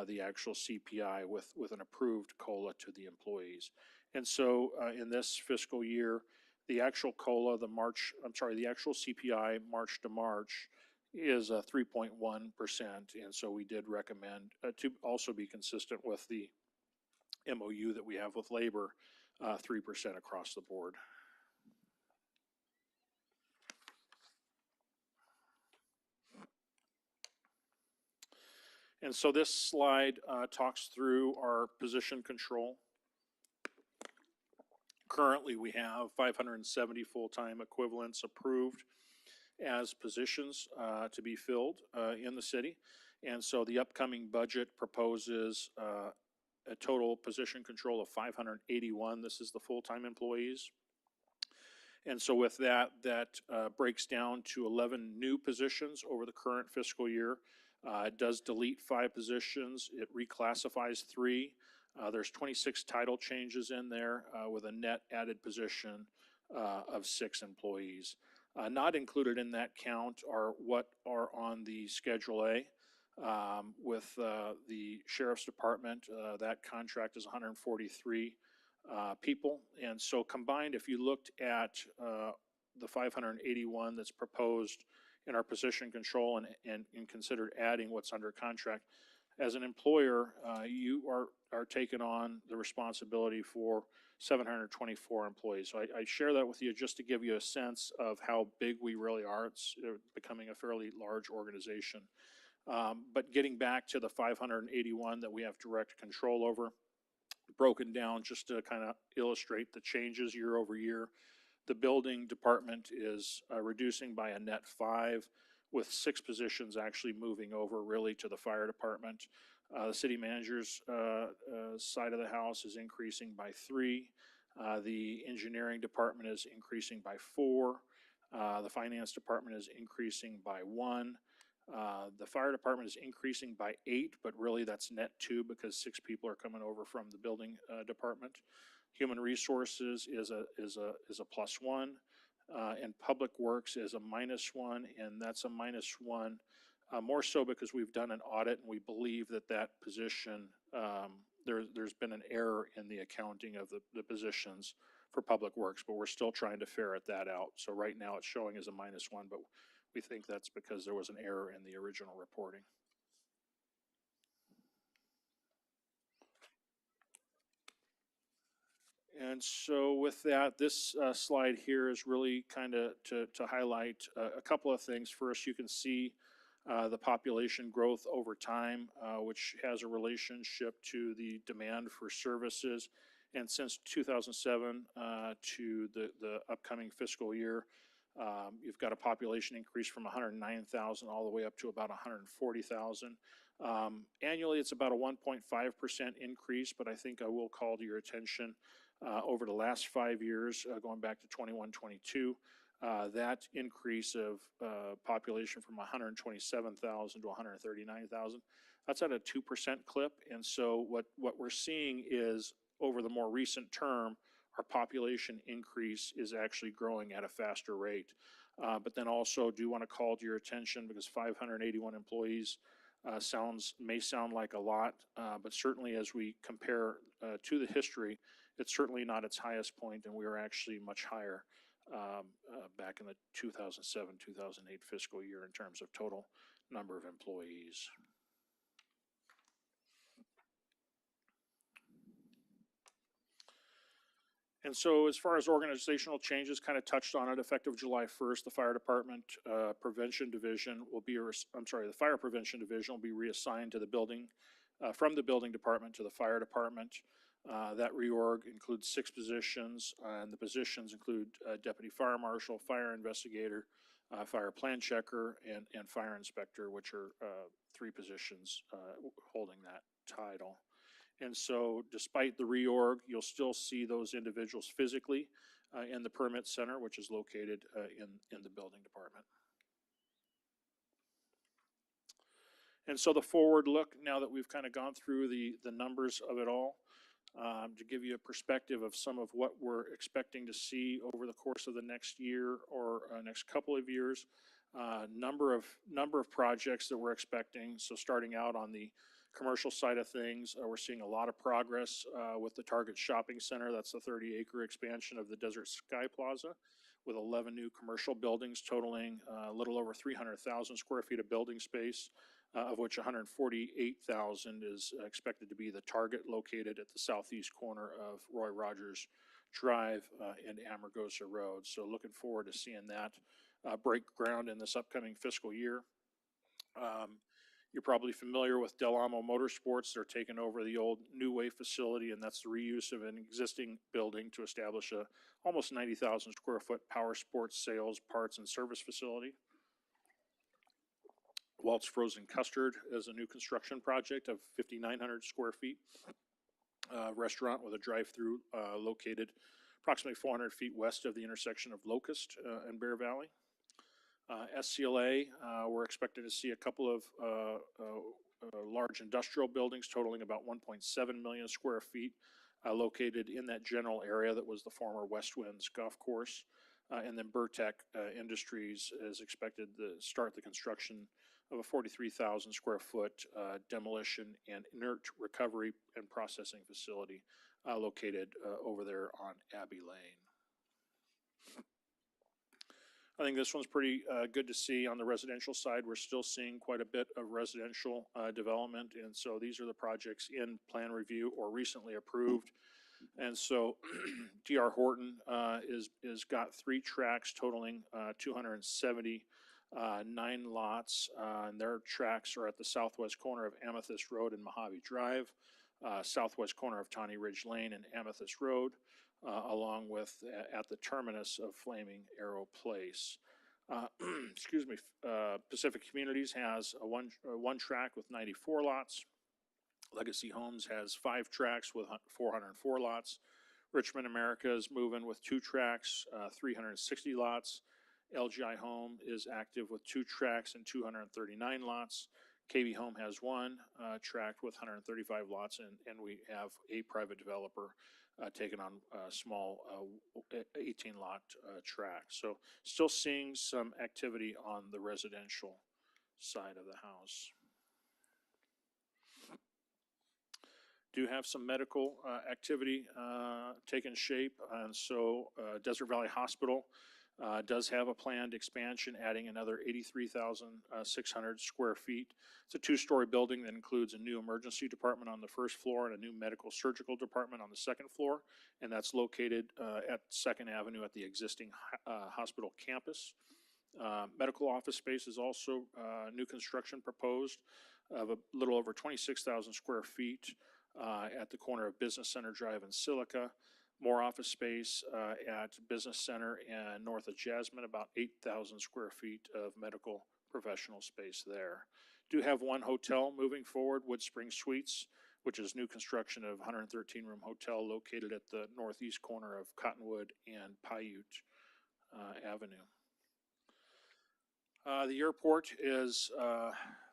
the actual CPI with an approved COLA to the employees. And so in this fiscal year, the actual COLA, the actual CPI March to March is 3.1%. And so we did recommend to also be consistent with the MOU that we have with labor, 3% across the board. And so this slide talks through our position control. Currently, we have 570 full-time equivalents approved as positions to be filled in the city. And so the upcoming budget proposes a total position control of 581. This is the full-time employees. And so with that, breaks down to 11 new positions over the current fiscal year. It does delete 5 positions. It reclassifies 3. There's 26 title changes in there with a net added position of 6 employees. Not included in that count are what are on the Schedule A with the Sheriff's Department. That contract is 143 people. And so combined, if you looked at the 581 that's proposed in our position control and considered adding what's under contract, As an employer, you are taking on the responsibility for 724 employees. So I share that with you just to give you a sense of how big we really are. It's becoming a fairly large organization. But getting back to the 581 that we have direct control over, broken down just to kind of illustrate the changes year over year. The building department is reducing by a net 5, with 6 positions actually moving over really to the fire department. The city manager's side of the house is increasing by 3. The engineering department is increasing by 4. The finance department is increasing by 1. The fire department is increasing by 8, but really that's net 2 because 6 people are coming over from the building department. Human resources is a +1, and public works is a -1, and that's a -1 more so because we've done an audit and we believe that position, there's been an error in the accounting of the positions for public works, but we're still trying to ferret that out. So right now it's showing as a -1, but we think that's because there was an error in the original reporting. And so with that, this slide here is really kind of to highlight a couple of things. First, you can see the population growth over time, which has a relationship to the demand for services. And since 2007 to the upcoming fiscal year, you've got a population increase from 109,000 all the way up to about 140,000. Annually, it's about a 1.5% increase, but I think I will call to your attention over the last 5 years, going back to 21-22, that increase of population from 127,000 to 139,000, that's at a 2% clip. And so what we're seeing is over the more recent term, our population increase is actually growing at a faster rate. But then also do want to call to your attention because 581 employees may sound like a lot, but certainly as we compare to the history, it's certainly not its highest point, and we were actually much higher back in the 2007-2008 fiscal year in terms of total number of employees. And so as far as organizational changes, kind of touched on it, effective July 1st, the fire department prevention division will be, the fire prevention division will be reassigned to the building, from the building department to the fire department. That reorg includes 6 positions, and the positions include deputy fire marshal, fire investigator, fire plan checker, and fire inspector, which are 3 positions holding that title. And so despite the reorg, you'll still see those individuals physically in the permit center, which is located in the building department. And so the forward look, now that we've kind of gone through the numbers of it all, to give you a perspective of some of what we're expecting to see over the course of the next year or next couple of years, number of projects that we're expecting. So starting out on the commercial side of things, we're seeing a lot of progress with the Target Shopping Center. That's the 30-acre expansion of the Desert Sky Plaza with 11 new commercial buildings totaling a little over 300,000 square feet of building space, of which 148,000 is expected to be the Target located at the southeast corner of Roy Rogers Drive and Amargosa Road. So looking forward to seeing that break ground in this upcoming fiscal year. You're probably familiar with Del Amo Motorsports. They're taking over the old New Way facility, and that's the reuse of an existing building to establish a almost 90,000 square foot power sports sales, parts, and service facility. Walt's Frozen Custard is a new construction project of 5,900 square feet. Restaurant with a drive-through located approximately 400 feet west of the intersection of Locust and Bear Valley. SCLA, we're expecting to see a couple of large industrial buildings totaling about 1.7 million square feet located in that general area that was the former West Winds golf course. And then Burtech Industries is expected to start the construction of a 43,000 square foot demolition and inert recovery and processing facility located over there on Abbey Lane. I think this one's pretty good to see. On the residential side, we're still seeing quite a bit of residential development, and so these are the projects in plan review or recently approved. And so D.R. Horton is got 3 tracks totaling 279 lots, and their tracks are at the southwest corner of Amethyst Road and Mojave Drive, southwest corner of Tawny Ridge Lane and Amethyst Road, along with at the terminus of Flaming Arrow Place. Excuse me, Pacific Communities has a one track with 94 lots. Legacy Homes has 5 tracks with 404 lots. Richmond America is moving with 2 tracks, 360 lots. LGI Home is active with 2 tracks and 239 lots. KB Home has 1 tract with 135 lots, and we have a private developer taking on a small 18-lot tract. So still seeing some activity on the residential side of the house. Do have some medical activity taking shape, and so Desert Valley Hospital does have a planned expansion, adding another 83,600 square feet. It's a 2-story building that includes a new emergency department on the first floor and a new medical surgical department on the second floor, and that's located at 2nd Avenue at the existing hospital campus. Medical office space is also new construction proposed of a little over 26,000 square feet at the corner of Business Center Drive and Silica. More office space at Business Center and north of Jasmine, about 8,000 square feet of medical professional space there. Do have 1 hotel moving forward, Wood Spring Suites, which is new construction of 113-room hotel located at the northeast corner of Cottonwood and Paiute Avenue. The airport is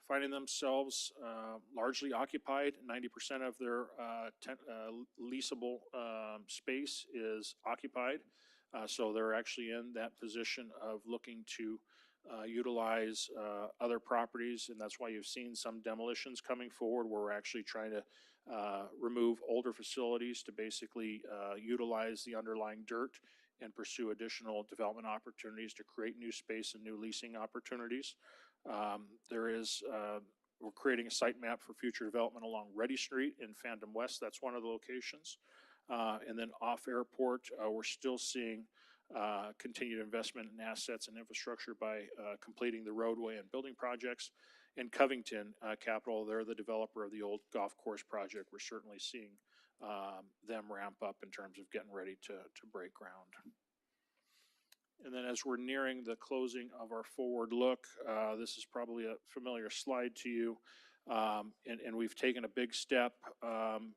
finding themselves largely occupied. 90% of their leasable space is occupied. So they're actually in that position of looking to utilize other properties, and that's why you've seen some demolitions coming forward where we're actually trying to remove older facilities to basically utilize the underlying dirt and pursue additional development opportunities to create new space and new leasing opportunities. We're creating a site map for future development along Reddy Street in Phantom West. That's one of the locations. And then off airport, we're still seeing continued investment in assets and infrastructure by completing the roadway and building projects. In Covington Capital, they're the developer of the old golf course project. We're certainly seeing them ramp up in terms of getting ready to break ground. And then as we're nearing the closing of our forward look, this is probably a familiar slide to you. And we've taken a big step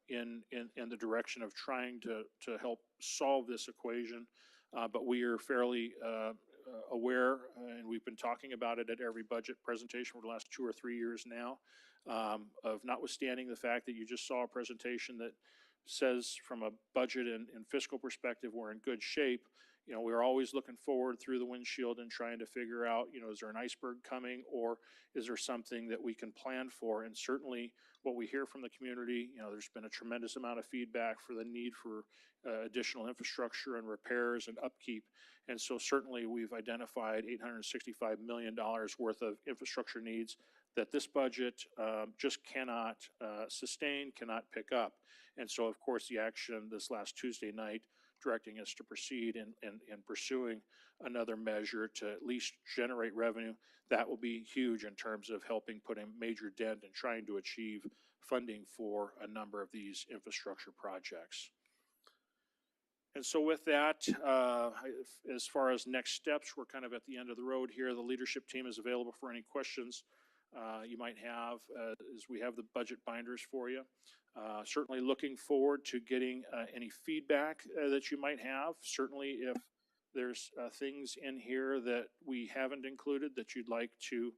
in the direction of trying to help solve this equation. But we are fairly aware, and we've been talking about it at every budget presentation for the last 2 or 3 years now, of notwithstanding the fact that you just saw a presentation that says from a budget and fiscal perspective, we're in good shape. You know, we're always looking forward through the windshield and trying to figure out, you know, is there an iceberg coming, or is there something that we can plan for? And certainly what we hear from the community, you know, there's been a tremendous amount of feedback for the need for additional infrastructure and repairs and upkeep. And so certainly we've identified $865 million worth of infrastructure needs that this budget just cannot sustain, cannot pick up. And so, of course, the action this last Tuesday night directing us to proceed in pursuing another measure to at least generate revenue, that will be huge in terms of helping put a major dent in trying to achieve funding for a number of these infrastructure projects. And so with that, as far as next steps, we're kind of at the end of the road here. The leadership team is available for any questions you might have as we have the budget binders for you. Certainly looking forward to getting any feedback that you might have. Certainly if there's things in here that we haven't included that you'd like to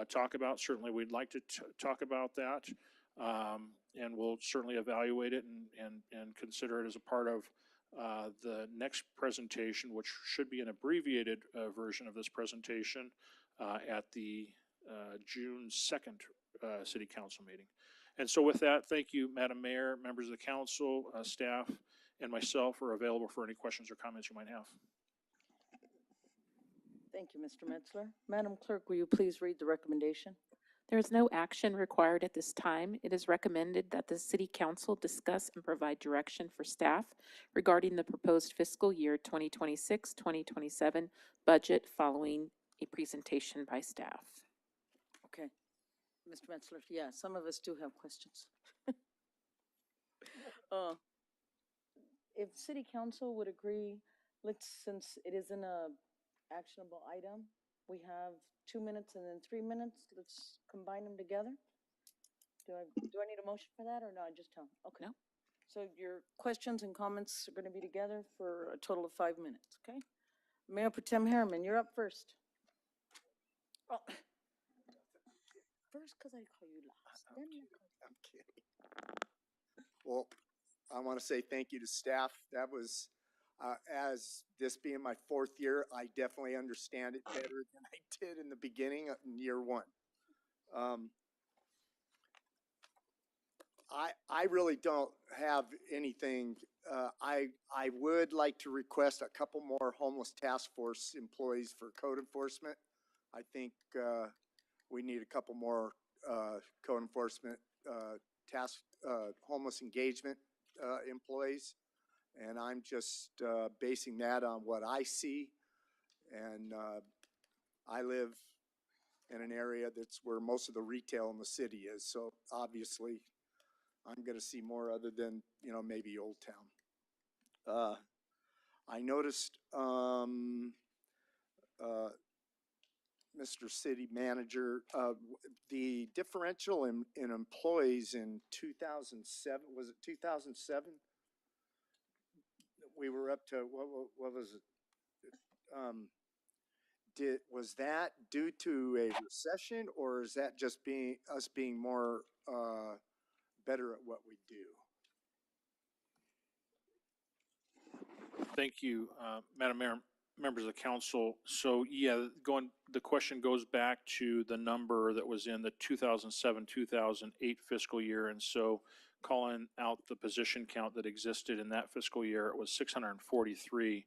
talk about, certainly we'd like to talk about that. And we'll certainly evaluate it and consider it as a part of the next presentation, which should be an abbreviated version of this presentation at the June 2nd City Council meeting. And so with that, thank you, Madam Mayor, members of the council, staff, and myself are available for any questions or comments you might have. Thank you, Mr. Metzler. Madam Clerk, will you please read the recommendation? There is no action required at this time. It is recommended that the City Council discuss and provide direction for staff regarding the proposed fiscal year 2026-2027 budget following a presentation by staff. Okay. Mr. Metzler, yeah, some of us do have questions. Uh, If city council would agree, since it isn't a actionable item, we have 2 minutes and then 3 minutes, let's combine them together. Do I need a motion for that or no, I just tell them? Okay. No. So your questions and comments are gonna be together for a total of 5 minutes, okay? Mayor Pro Tem Harriman, you're up first. Oh. First, because I call you last. Then I call you- I'm kidding. Well, I want to say thank you to staff. That was, as this being my 4th year, I definitely understand it better than I did in the beginning of year 1. I really don't have anything. I would like to request a couple more homeless task force employees for code enforcement. I think we need a couple more code enforcement homeless engagement employees. And I'm just basing that on what I see. And I live in an area that's where most of the retail in the city is. So obviously I'm going to see more other than, maybe Old Town. I noticed, Mr. City Manager, the differential in employees in 2007, was it 2007? We were up to, what was it? Was that due to a recession, or is that just us being more better at what we do? Thank you, Madam Mayor, members of the council. So yeah, the question goes back to the number that was in the 2007-2008 fiscal year. And so calling out the position count that existed in that fiscal year, it was 643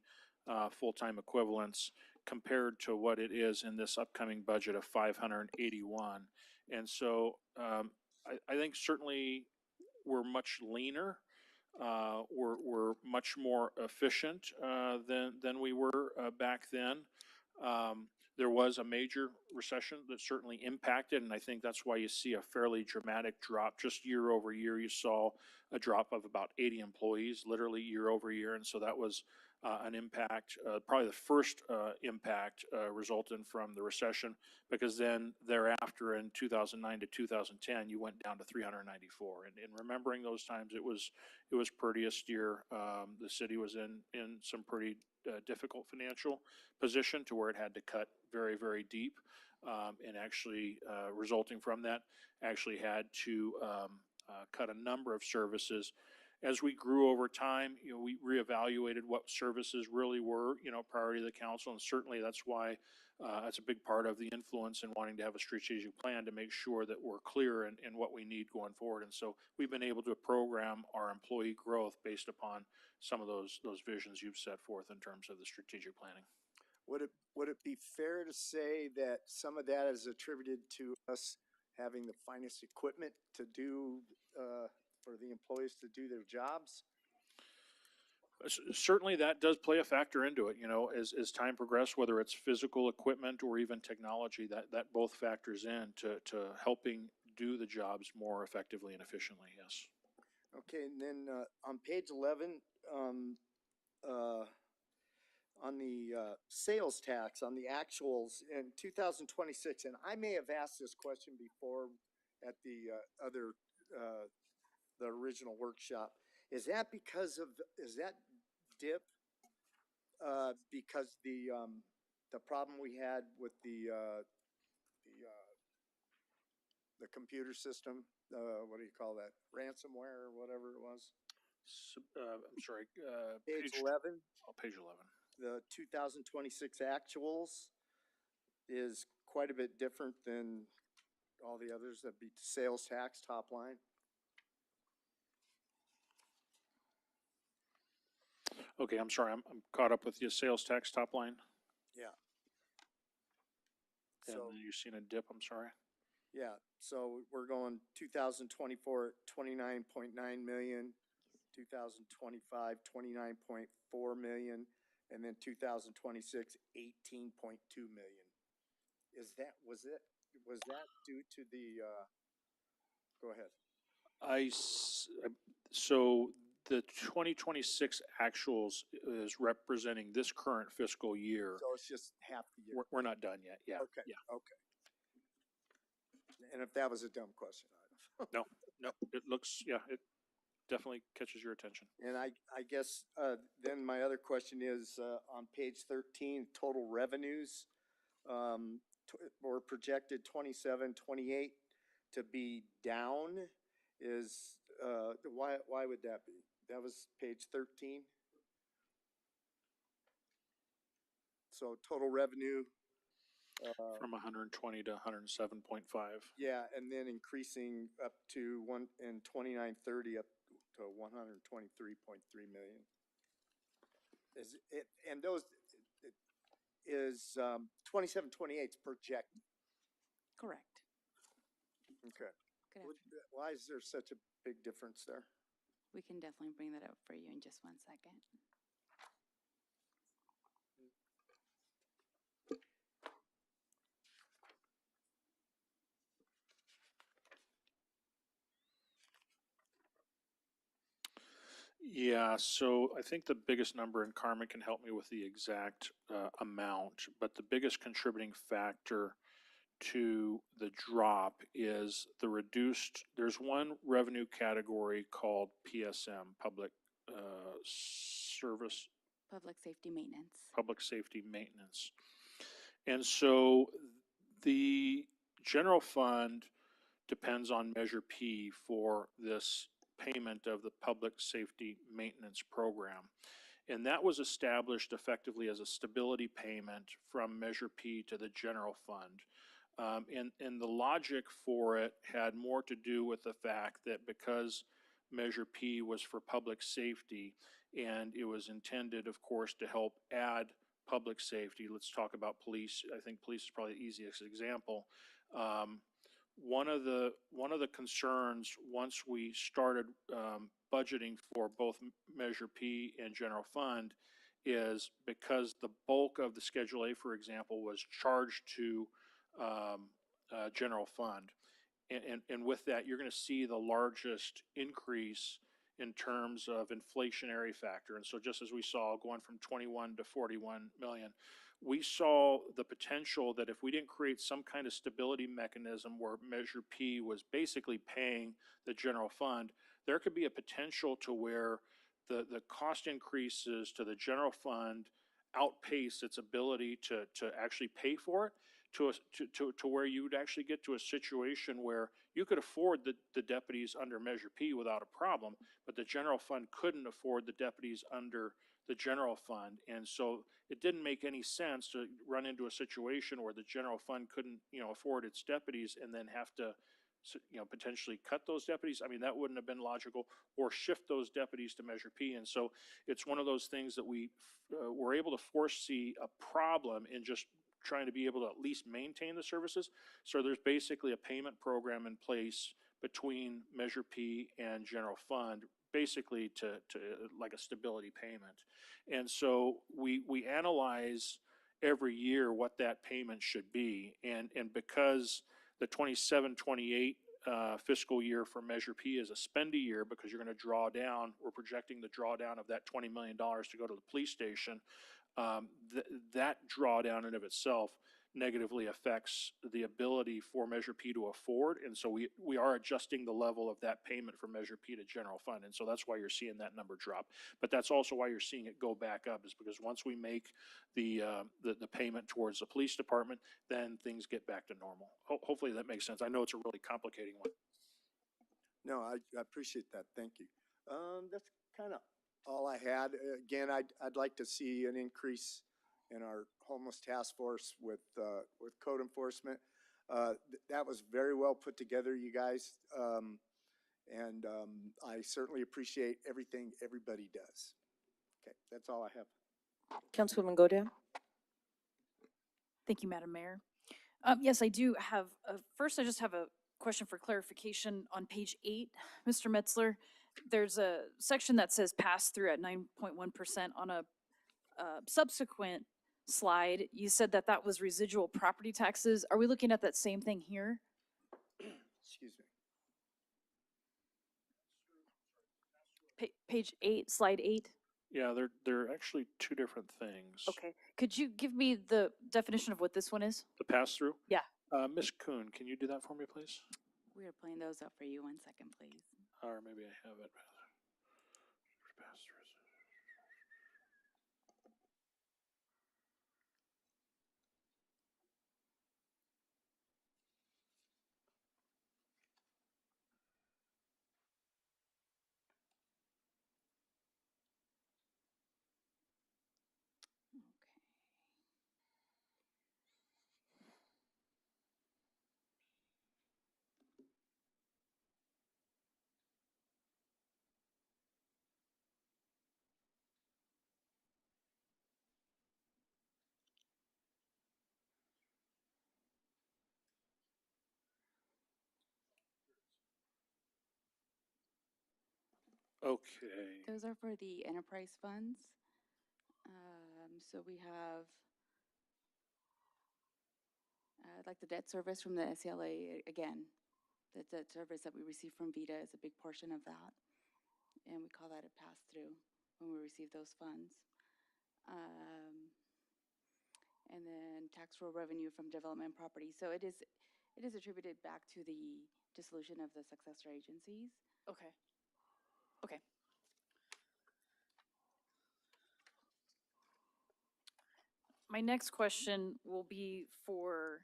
full-time equivalents compared to what it is in this upcoming budget of 581. And so I think certainly we're much leaner. We're much more efficient than we were back then. There was a major recession that certainly impacted, and I think that's why you see a fairly dramatic drop. Just year over year, you saw a drop of about 80 employees, literally year over year, and so that was an impact, probably the first impact resulting from the recession, because then thereafter in 2009 to 2010, you went down to 394. And in remembering those times, it was prettiest year. The city was in some pretty difficult financial position to where it had to cut very, very deep, and actually resulting from that, actually had to cut a number of services. As we grew over time, we reevaluated what services really were, priority of the council, and certainly that's why that's a big part of the influence in wanting to have a strategic plan to make sure that we're clear in what we need going forward. And so we've been able to program our employee growth based upon some of those visions you've set forth in terms of the strategic planning. Would it be fair to say that some of that is attributed to us having the finest equipment to do for the employees to do their jobs? Certainly that does play a factor into it, as time progressed, whether it's physical equipment or even technology, that both factors in to helping do the jobs more effectively and efficiently, yes. Okay, and then on page 11, on the sales tax, on the actuals in 2026, and I may have asked this question before at the the original workshop. Is that dip because the problem we had with the computer system, what do you call that, ransomware or whatever it was? I'm sorry. Page 11. Oh, page 11. The 2026 actuals is quite a bit different than all the others. That'd be sales tax top line. Okay, I'm sorry. I'm caught up with your sales tax top line. Yeah. And So, then you've seen a dip, I'm sorry. yeah, so we're going 2024, 29.9 million, 2025, 29.4 million, and then 2026, 18.2 million. Was that due to the, go ahead. So the 2026 actuals is representing this current fiscal year. So it's just half the year. We're not done yet. Yeah. Okay, Yeah. okay. And if that was a dumb question, No, it looks, yeah, it definitely catches your attention. and I guess, then my other question is, on page 13, total revenues, or projected 27, 28 to be down is, why would that be? That was page 13. So total revenue, From 120 to 107.5. yeah, and then increasing up to in 2930 up to 123.3 million. Is it, and those, it is, 27, 28 's projected. Correct. Okay. Good What- afternoon. Why is there such a big difference there? We can definitely bring that up for you in just 1 second. Yeah, so I think the biggest number, and Carmen can help me with the exact amount, but the biggest contributing factor to the drop is the reduced, there's one revenue category called PSM, Public Service, Public safety maintenance. Public Safety Maintenance. And so the general fund depends on Measure P for this payment of the Public Safety Maintenance Program. And that was established effectively as a stability payment from Measure P to the general fund. And the logic for it had more to do with the fact that because Measure P was for public safety and it was intended, of course, to help add public safety. Let's talk about police. I think police is probably the easiest example. One of the concerns once we started budgeting for both Measure P and General Fund is because the bulk of the Schedule A, for example, was charged to General Fund. And with that, you're going to see the largest increase in terms of inflationary factor. And so just as we saw going from 21 to 41 million, we saw the potential that if we didn't create some kind of stability mechanism where Measure P was basically paying the general fund, there could be a potential to where the cost increases to the general fund outpace its ability to actually pay for it, to where you would actually get to a situation where you could afford the deputies under Measure P without a problem, but the general fund couldn't afford the deputies under the general fund. And so it didn't make any sense to run into a situation where the general fund couldn't, afford its deputies and then have to, potentially cut those deputies. I mean, that wouldn't have been logical, or shift those deputies to Measure P. And so it's one of those things that we were able to foresee a problem in just trying to be able to at least maintain the services. So there's basically a payment program in place between Measure P and General Fund, basically to like a stability payment. And so we analyze every year what that payment should be. And because the 27-28 fiscal year for Measure P is a spendy year, because you're going to draw down, we're projecting the drawdown of that $20 million to go to the police station. That drawdown in of itself negatively affects the ability for Measure P to afford. And so we are adjusting the level of that payment from Measure P to general fund. And so that's why you're seeing that number drop. But that's also why you're seeing it go back up, is because once we make the payment towards the police department, then things get back to normal. Hopefully that makes sense. I know it's a really complicating one. No, I appreciate that. Thank you. That's kind of all I had. Again, I'd like to see an increase in our homeless task force with code enforcement. That was very well put together, you guys. And I certainly appreciate everything everybody does. Okay, that's all I have. Councilwoman Godin? Thank you, Madam Mayor. Yes, I do have, first I just have a question for clarification on page 8, Mr. Metzler. There's a section that says pass through at 9.1% on a subsequent slide. You said that that was residual property taxes. Are we looking at that same thing here? Excuse me. Page 8, slide 8? Yeah, they're actually two different things. Okay. Could you give me the definition of what this one is? The pass-through? Yeah. Ms. Kuhn, can you do that for me, please? We are pulling those up for you. 1 second, please. Or maybe I have it. Pass-throughs. Okay. Okay. Those are for the enterprise funds. So we have like the debt service from the SCLA again. The debt service that we receive from Vita is a big portion of that. And we call that a pass-through when we receive those funds. And then tax roll revenue from development property. So it is attributed back to the dissolution of the successor agencies. Okay. Okay. My next question will be for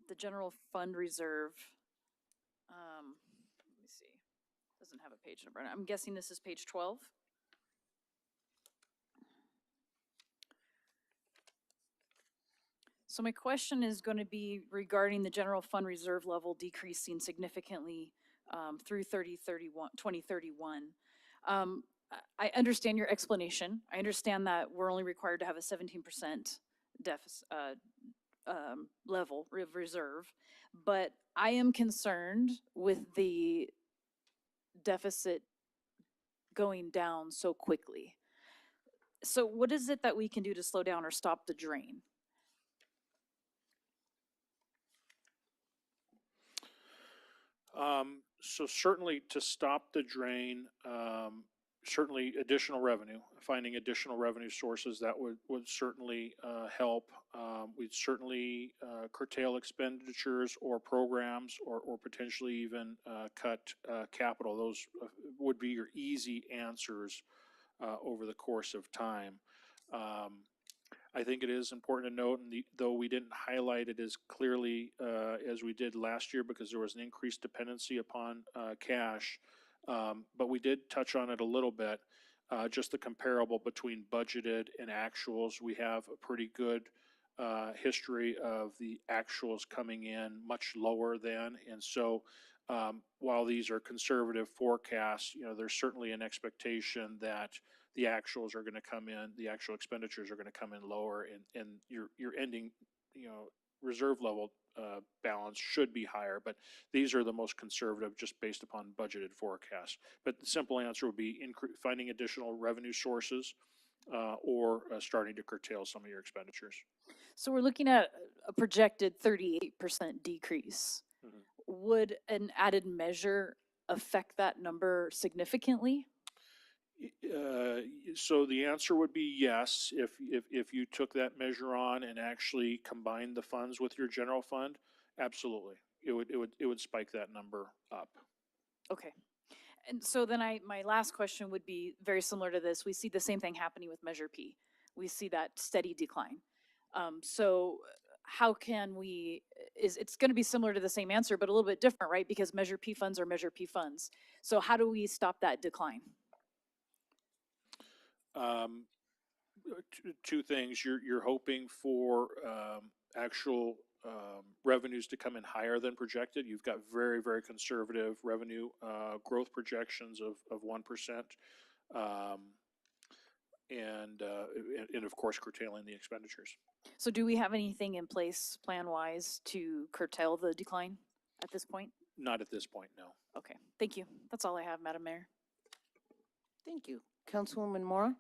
the general fund reserve. Let me see. Doesn't have a page number. I'm guessing this is page 12. So my question is going to be regarding the general fund reserve level decreasing significantly through 2031. I understand your explanation. I understand that we're only required to have a 17% deficit level of reserve, but I am concerned with the deficit going down so quickly. So what is it that we can do to slow down or stop the drain? So certainly to stop the drain, certainly additional revenue, finding additional revenue sources that would certainly help. We'd certainly curtail expenditures or programs or potentially even cut capital. Those would be your easy answers over the course of time. I think it is important to note, and though we didn't highlight it as clearly as we did last year because there was an increased dependency upon cash, but we did touch on it a little bit. Just the comparable between budgeted and actuals, we have a pretty good history of the actuals coming in much lower than, and so while these are conservative forecasts, there's certainly an expectation that the actuals are going to come in, the actual expenditures are going to come in lower, and your ending, reserve level balance should be higher. But these are the most conservative, just based upon budgeted forecasts. But the simple answer would be finding additional revenue sources or starting to curtail some of your expenditures. So we're looking at a projected 38% decrease. Mhm. Would an added measure affect that number significantly? So the answer would be yes, if you took that measure on and actually combined the funds with your general fund, absolutely. It would spike that number up. Okay. And so then my last question would be very similar to this. We see the same thing happening with Measure P. We see that steady decline. So how can we, it's going to be similar to the same answer, but a little bit different, right? Because Measure P funds are Measure P funds. So how do we stop that decline? Two things. You're hoping for actual revenues to come in higher than projected. You've got very, very conservative revenue growth projections of 1%. and of course curtailing the expenditures. So do we have anything in place plan-wise to curtail the decline at this point? Not at this point, no. Okay, thank you. That's all I have, Madam Mayor. Thank you. Councilwoman Mora?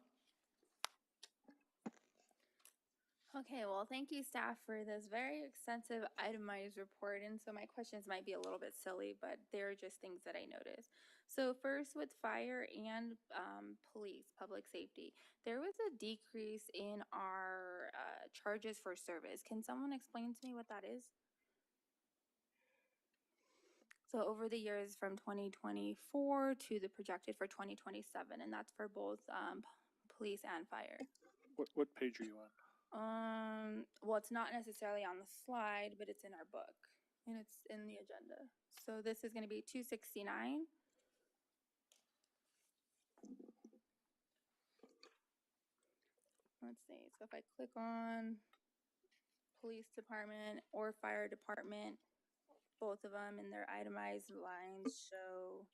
Okay, well, thank you, staff, for this very extensive itemized report. And so my questions might be a little bit silly, but they're just things that I noticed. So first, with fire and police, public safety, there was a decrease in our charges for service. Can someone explain to me what that is? So over the years from 2024 to the projected for 2027, and that's for both police and fire. What page are you on? Well, it's not necessarily on the slide, but it's in our book and it's in the agenda. So this is going to be 269. Let's see. So if I click on police department or fire department, both of them in their itemized lines show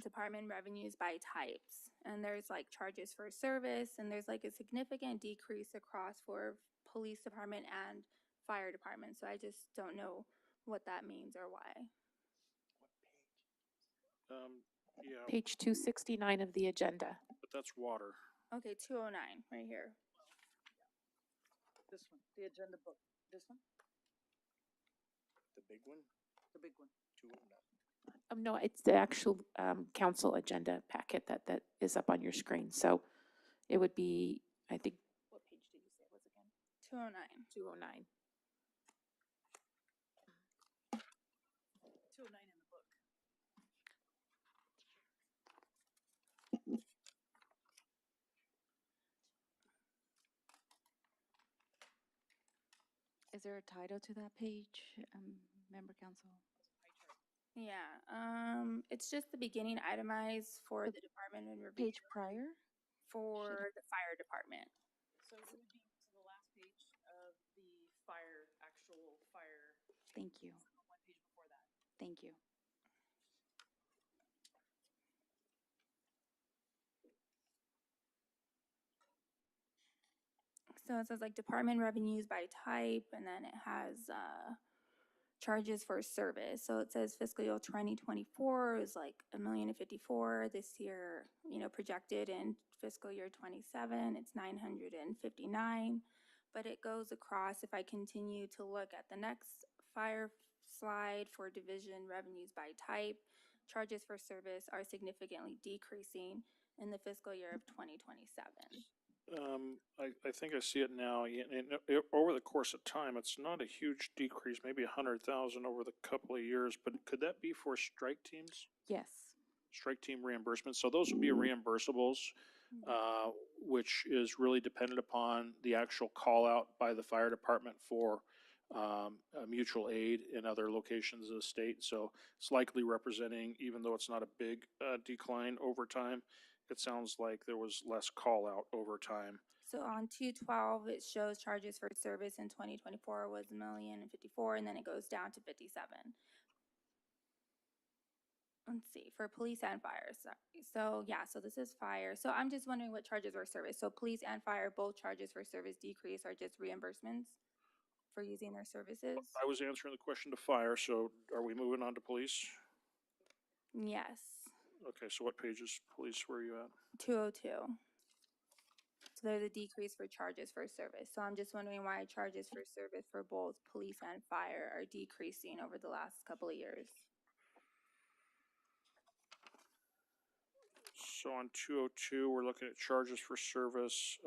department revenues by types. And there's like charges for service, and there's like a significant decrease across for police department and fire department. So I just don't know what that means or why. Yeah, Page 269 of the agenda. but that's water. Okay, 209 right here. This one, the agenda book. This one? The big one, The big one. 209. No, it's the actual council agenda packet that is up on your screen. So it would be, I think, what page did you say it was again? 209. 209. 209 in the book. Is there a title to that page, member council? Yeah, it's just the beginning itemized for the department and review Page prior? for the fire department. So it would be to the last page of the actual fire. Thank you. One page before that. Thank you. So it says like department revenues by type, and then it has charges for service. So it says fiscal year 2024 is like $1,054,000. This year, projected in fiscal year 27, it's 959. But it goes across, if I continue to look at the next fire slide for division revenues by type, charges for service are significantly decreasing in the fiscal year of 2027. I think I see it now. Over the course of time, it's not a huge decrease, maybe 100,000 over the couple of years, but could that be for strike teams? Yes. Strike team reimbursements? So those would be reimbursables, which is really dependent upon the actual call out by the fire department for mutual aid in other locations of the state. So it's likely representing, even though it's not a big decline over time, it sounds like there was less call out over time. So on 212, it shows charges for service in 2024 was $1,054,000, and then it goes down to 57. Let's see, for police and fire. So yeah, so this is fire. So I'm just wondering what charges or service. So police and fire, both charges for service decrease are just reimbursements for using their services? I was answering the question to fire, so are we moving on to police? Yes, Okay, so what page is police? Where are you at? 202. So there's a decrease for charges for service. So I'm just wondering why charges for service for both police and fire are decreasing over the last couple of years. So on 202, we're looking at charges for service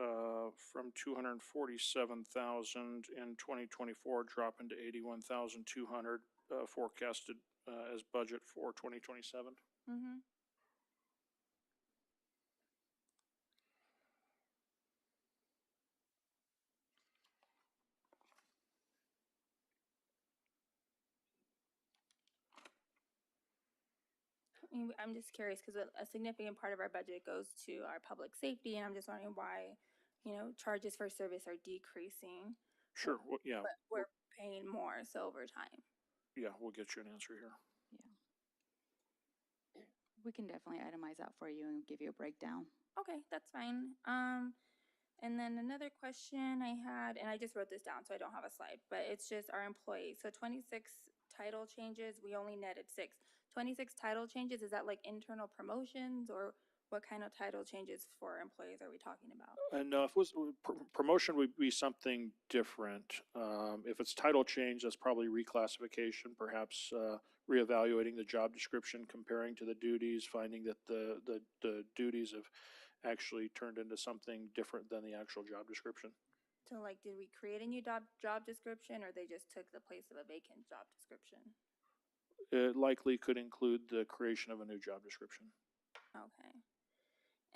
from 247,000 in 2024, dropping to 81,200 forecasted as budget for 2027. Mm-hmm. I'm just curious because a significant part of our budget goes to our public safety, and I'm just wondering why, charges for service are decreasing. Sure, well, yeah, But we're paying more, so over time. yeah, we'll get you an answer here. We can definitely itemize that for you and give you a breakdown. Okay, that's fine. And then another question I had, and I just wrote this down, so I don't have a slide, but it's just our employees. So 26 title changes, we only netted 6. 26 title changes, is that like internal promotions, or what kind of title changes for employees are we talking about? And if it was promotion would be something different. If it's title change, that's probably reclassification, perhaps reevaluating the job description, comparing to the duties, finding that the duties have actually turned into something different than the actual job description. So like, did we create a new job description, or they just took the place of a vacant job description? It likely could include the creation of a new job description. Okay.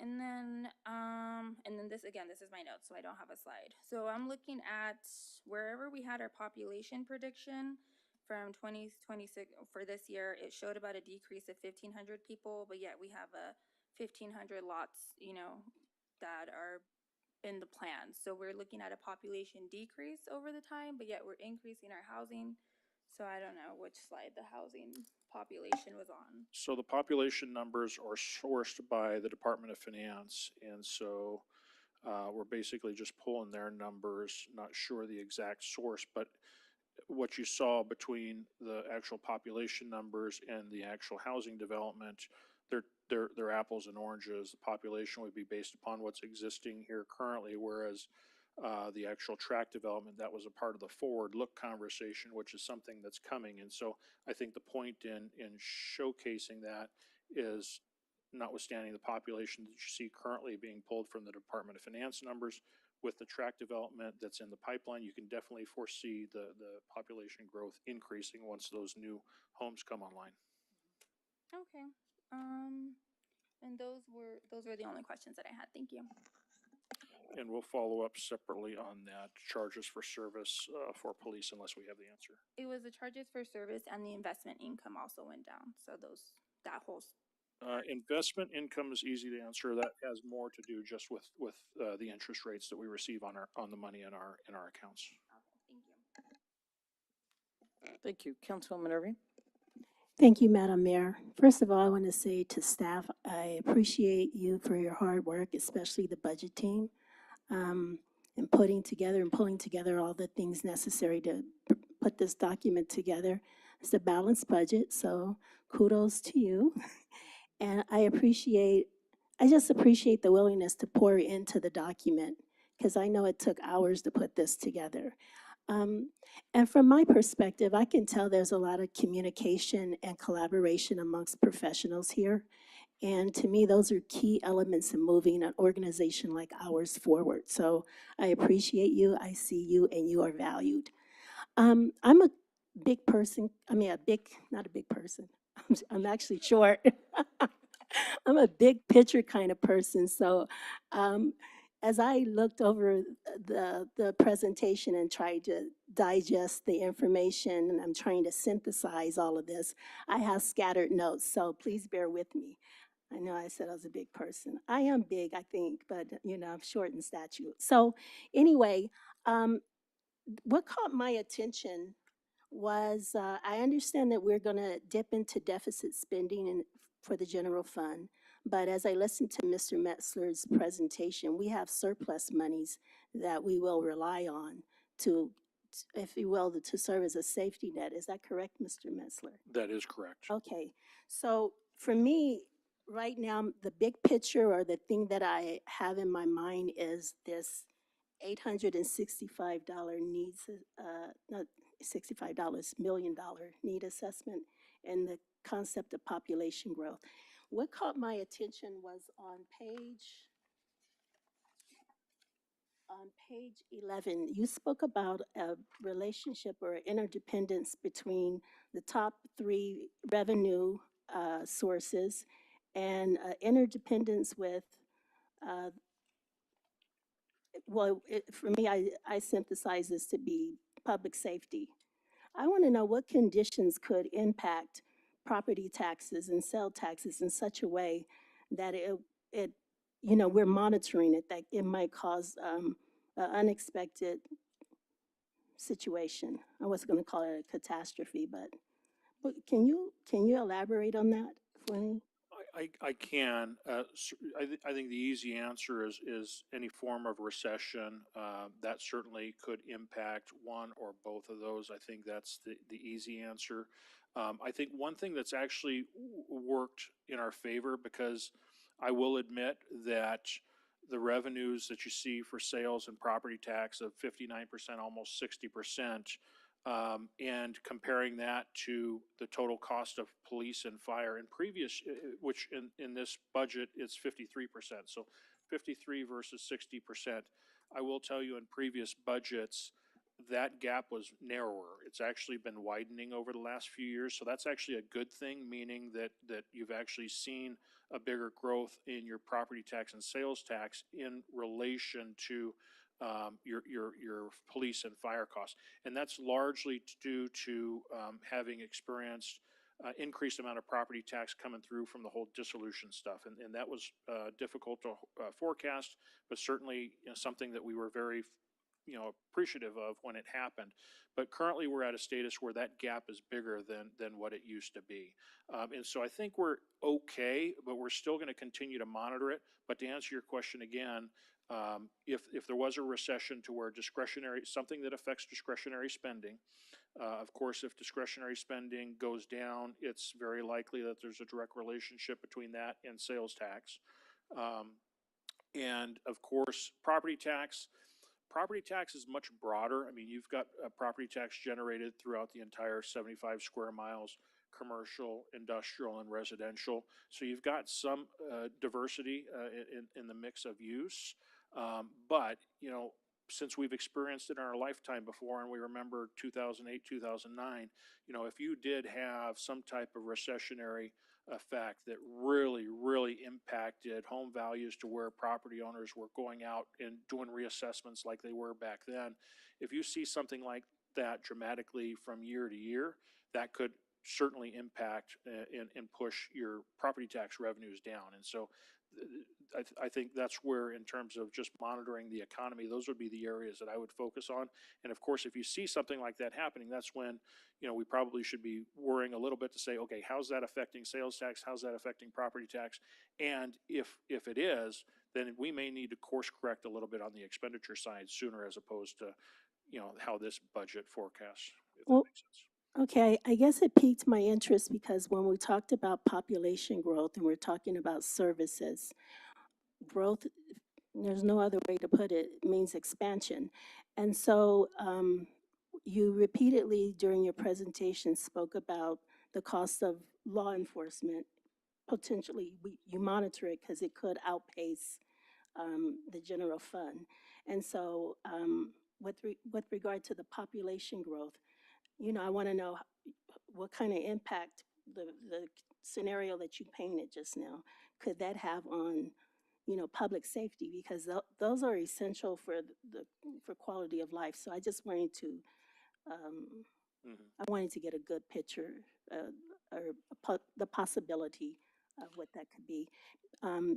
And then this, again, this is my notes, so I don't have a slide. So I'm looking at wherever we had our population prediction from 2026 for this year, it showed about a decrease of 1,500 people, but yet we have a 1,500 lots, that are in the plan. So we're looking at a population decrease over the time, but yet we're increasing our housing. So I don't know which slide the housing population was on. So the population numbers are sourced by the Department of Finance, and so we're basically just pulling their numbers, not sure the exact source, but what you saw between the actual population numbers and the actual housing development, they're apples and oranges. The population would be based upon what's existing here currently, whereas the actual tract development, that was a part of the forward look conversation, which is something that's coming. And so I think the point in showcasing that is, notwithstanding the population that you see currently being pulled from the Department of Finance numbers, with the tract development that's in the pipeline, you can definitely foresee the population growth increasing once those new homes come online. Okay. And those were the only questions that I had. Thank you. And we'll follow up separately on that, charges for service for police, unless we have the answer. It was the charges for service, and the investment income also went down. So that whole. Investment income is easy to answer. That has more to do just with the interest rates that we receive on the money in our accounts. Okay, thank you. Thank you. Councilwoman Irving? Thank you, Madam Mayor. First of all, I want to say to staff, I appreciate you for your hard work, especially the budget team, and putting together and pulling together all the things necessary to put this document together. It's a balanced budget, so kudos to you. And I just appreciate the willingness to pour into the document, because I know it took hours to put this together. And from my perspective, I can tell there's a lot of communication and collaboration amongst professionals here. And to me, those are key elements in moving an organization like ours forward. So I appreciate you, I see you, and you are valued. I'm a big person, not a big person, I'm actually short. I'm a big picture kind of person. So as I looked over the presentation and tried to digest the information, and I'm trying to synthesize all of this, I have scattered notes, so please bear with me. I know I said I was a big person. I am big, I think, but I'm short in stature. So anyway, what caught my attention was I understand that we're going to dip into deficit spending for the general fund. But as I listened to Mr. Metzler's presentation, we have surplus monies that we will rely on to, if you will, to serve as a safety net. Is that correct, Mr. Metzler? That is correct. Okay. So for me, right now, the big picture, or the thing that I have in my mind, is this $865 needs, not $65 million need assessment, and the concept of population growth. What caught my attention was on page 11, you spoke about a relationship or interdependence between the top 3 revenue sources, and interdependence with for me, I synthesize this to be public safety. I want to know what conditions could impact property taxes and sale taxes in such a way that we're monitoring it, that it might cause an unexpected situation. I wasn't going to call it a catastrophe, but can you elaborate on that for me? I can. I think the easy answer is any form of recession. That certainly could impact one or both of those. I think that's the easy answer. I think one thing that's actually worked in our favor, because I will admit that the revenues that you see for sales and property tax of 59%, almost 60%, and comparing that to the total cost of police and fire in previous, which in this budget is 53%. So 53 versus 60%. I will tell you, in previous budgets, that gap was narrower. It's actually been widening over the last few years. So that's actually a good thing, meaning that you've actually seen a bigger growth in your property tax and sales tax in relation to your police and fire costs. And that's largely due to having experienced increased amount of property tax coming through from the whole dissolution stuff. And that was difficult to forecast, but certainly, you know, something that we were very, you know, appreciative of when it happened. But currently we're at a status where that gap is bigger than what it used to be. And so I think we're okay, but we're still going to continue to monitor it. But to answer your question again, if there was a recession to where discretionary, something that affects discretionary spending, of course, if discretionary spending goes down, it's very likely that there's a direct relationship between that and sales tax. And of course, property tax. Property tax is much broader. I mean, you've got property tax generated throughout the entire 75 square miles, commercial, industrial, and residential. So you've got some diversity in the mix of use. But, you know, since we've experienced it in our lifetime before, and we remember 2008, 2009, you know, if you did have some type of recessionary effect that really impacted home values to where property owners were going out and doing reassessments like they were back then, if you see something like that dramatically from year to year, that could certainly impact and push your property tax revenues down. And so I think that's where, in terms of just monitoring the economy, those would be the areas that I would focus on. And of course, if you see something like that happening, that's when, you know, we probably should be worrying a little bit to say, okay, how's that affecting sales tax? How's that affecting property tax? And if it is, then we may need to course correct a little bit on the expenditure side sooner, as opposed to, you know, how this budget forecasts, if that Well, makes sense. okay, I guess it piqued my interest because when we talked about population growth and we're talking about services, growth, there's no other way to put it, means expansion. And so you repeatedly during your presentation spoke about the cost of law enforcement. Potentially, you monitor it because it could outpace the general fund. And so with regard to the population growth, you know, I want to know what kind of impact the scenario that you painted just now, could that have on, you know, public safety? Because those are essential for for quality of life. So I just wanted to, I wanted to get a good picture or the possibility of what that could be.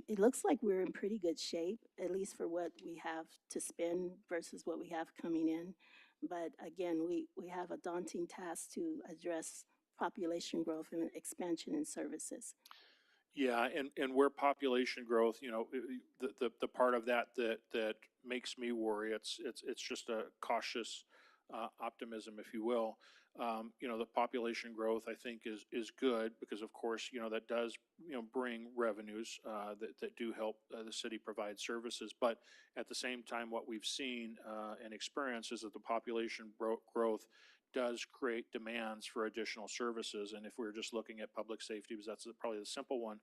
It looks like we're in pretty good shape, at least for what we have to spend versus what we have coming in. But again, we have a daunting task to address population growth and expansion in services. Yeah, and where population growth, you know, the part of that that makes me worry, it's just a cautious optimism, if you will. You know, the population growth, I think, is good because, of course, you know, that does, you know, bring revenues that do help the city provide services. But at the same time, what we've seen and experienced is that the population growth does create demands for additional services. And if we're just looking at public safety, because that's probably the simple one,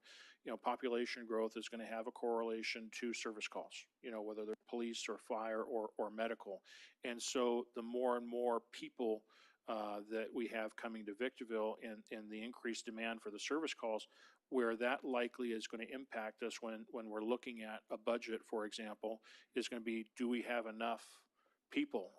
you know, population growth is going to have a correlation to service costs, you know, whether they're police or fire or medical. And so the more and more people that we have coming to Victorville, and the increased demand for the service calls, where that likely is going to impact us when we're looking at a budget, for example, is going to be, do we have enough people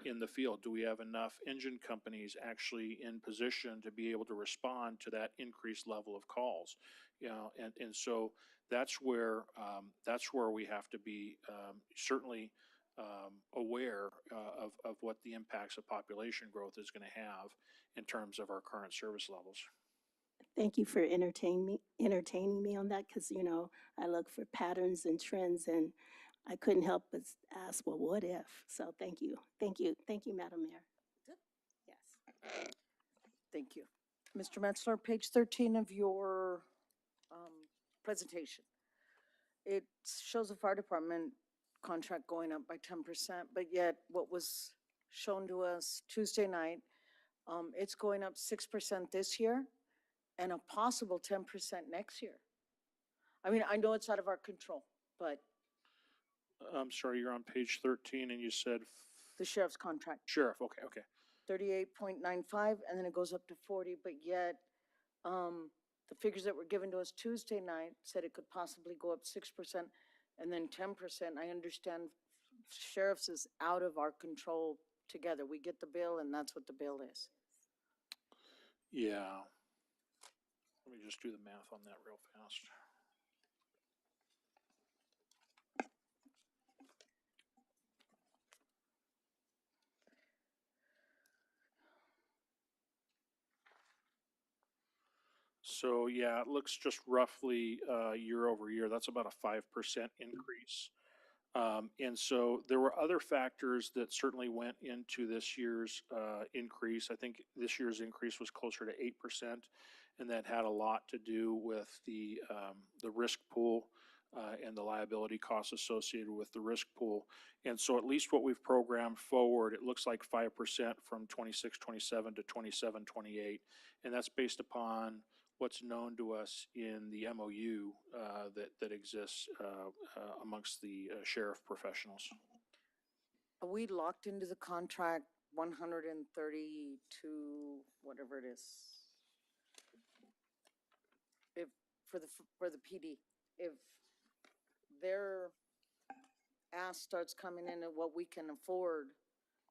in the field? Do we have enough engine companies actually in position to be able to respond to that increased level of calls? You know, and so that's where we have to be certainly aware of what the impacts of population growth is going to have in terms of our current service levels. Thank you for entertaining me on that, because, you know, I look for patterns and trends, and I couldn't help but ask, well, what if? So thank you. Thank you. Thank you, Madam Mayor. Yes. Thank you. Mr. Metzler, page 13 of your presentation. It shows the fire department contract going up by 10%, but yet what was shown to us Tuesday night, it's going up 6% this year and a possible 10% next year. I mean, I know it's out of our control, but I'm sorry, you're on page 13 and you said the sheriff's contract, sheriff. Okay, okay. 38.95, and then it goes up to 40, but yet the figures that were given to us Tuesday night said it could possibly go up 6% and then 10%. I understand sheriff's is out of our control together. We get the bill and that's what the bill is. Yeah. Let me just do the math on that real fast. So yeah, it looks just roughly year over year. That's about a 5% increase. And so there were other factors that certainly went into this year's increase. I think this year's increase was closer to 8%, and that had a lot to do with the risk pool and the liability costs associated with the risk pool. And so at least what we've programmed forward, it looks like 5% from 26-27 to 27-28, and that's based upon what's known to us in the MOU that exists amongst the sheriff professionals. Are we locked into the contract 132, whatever it is? If for the PD, if their ask starts coming in at what we can afford,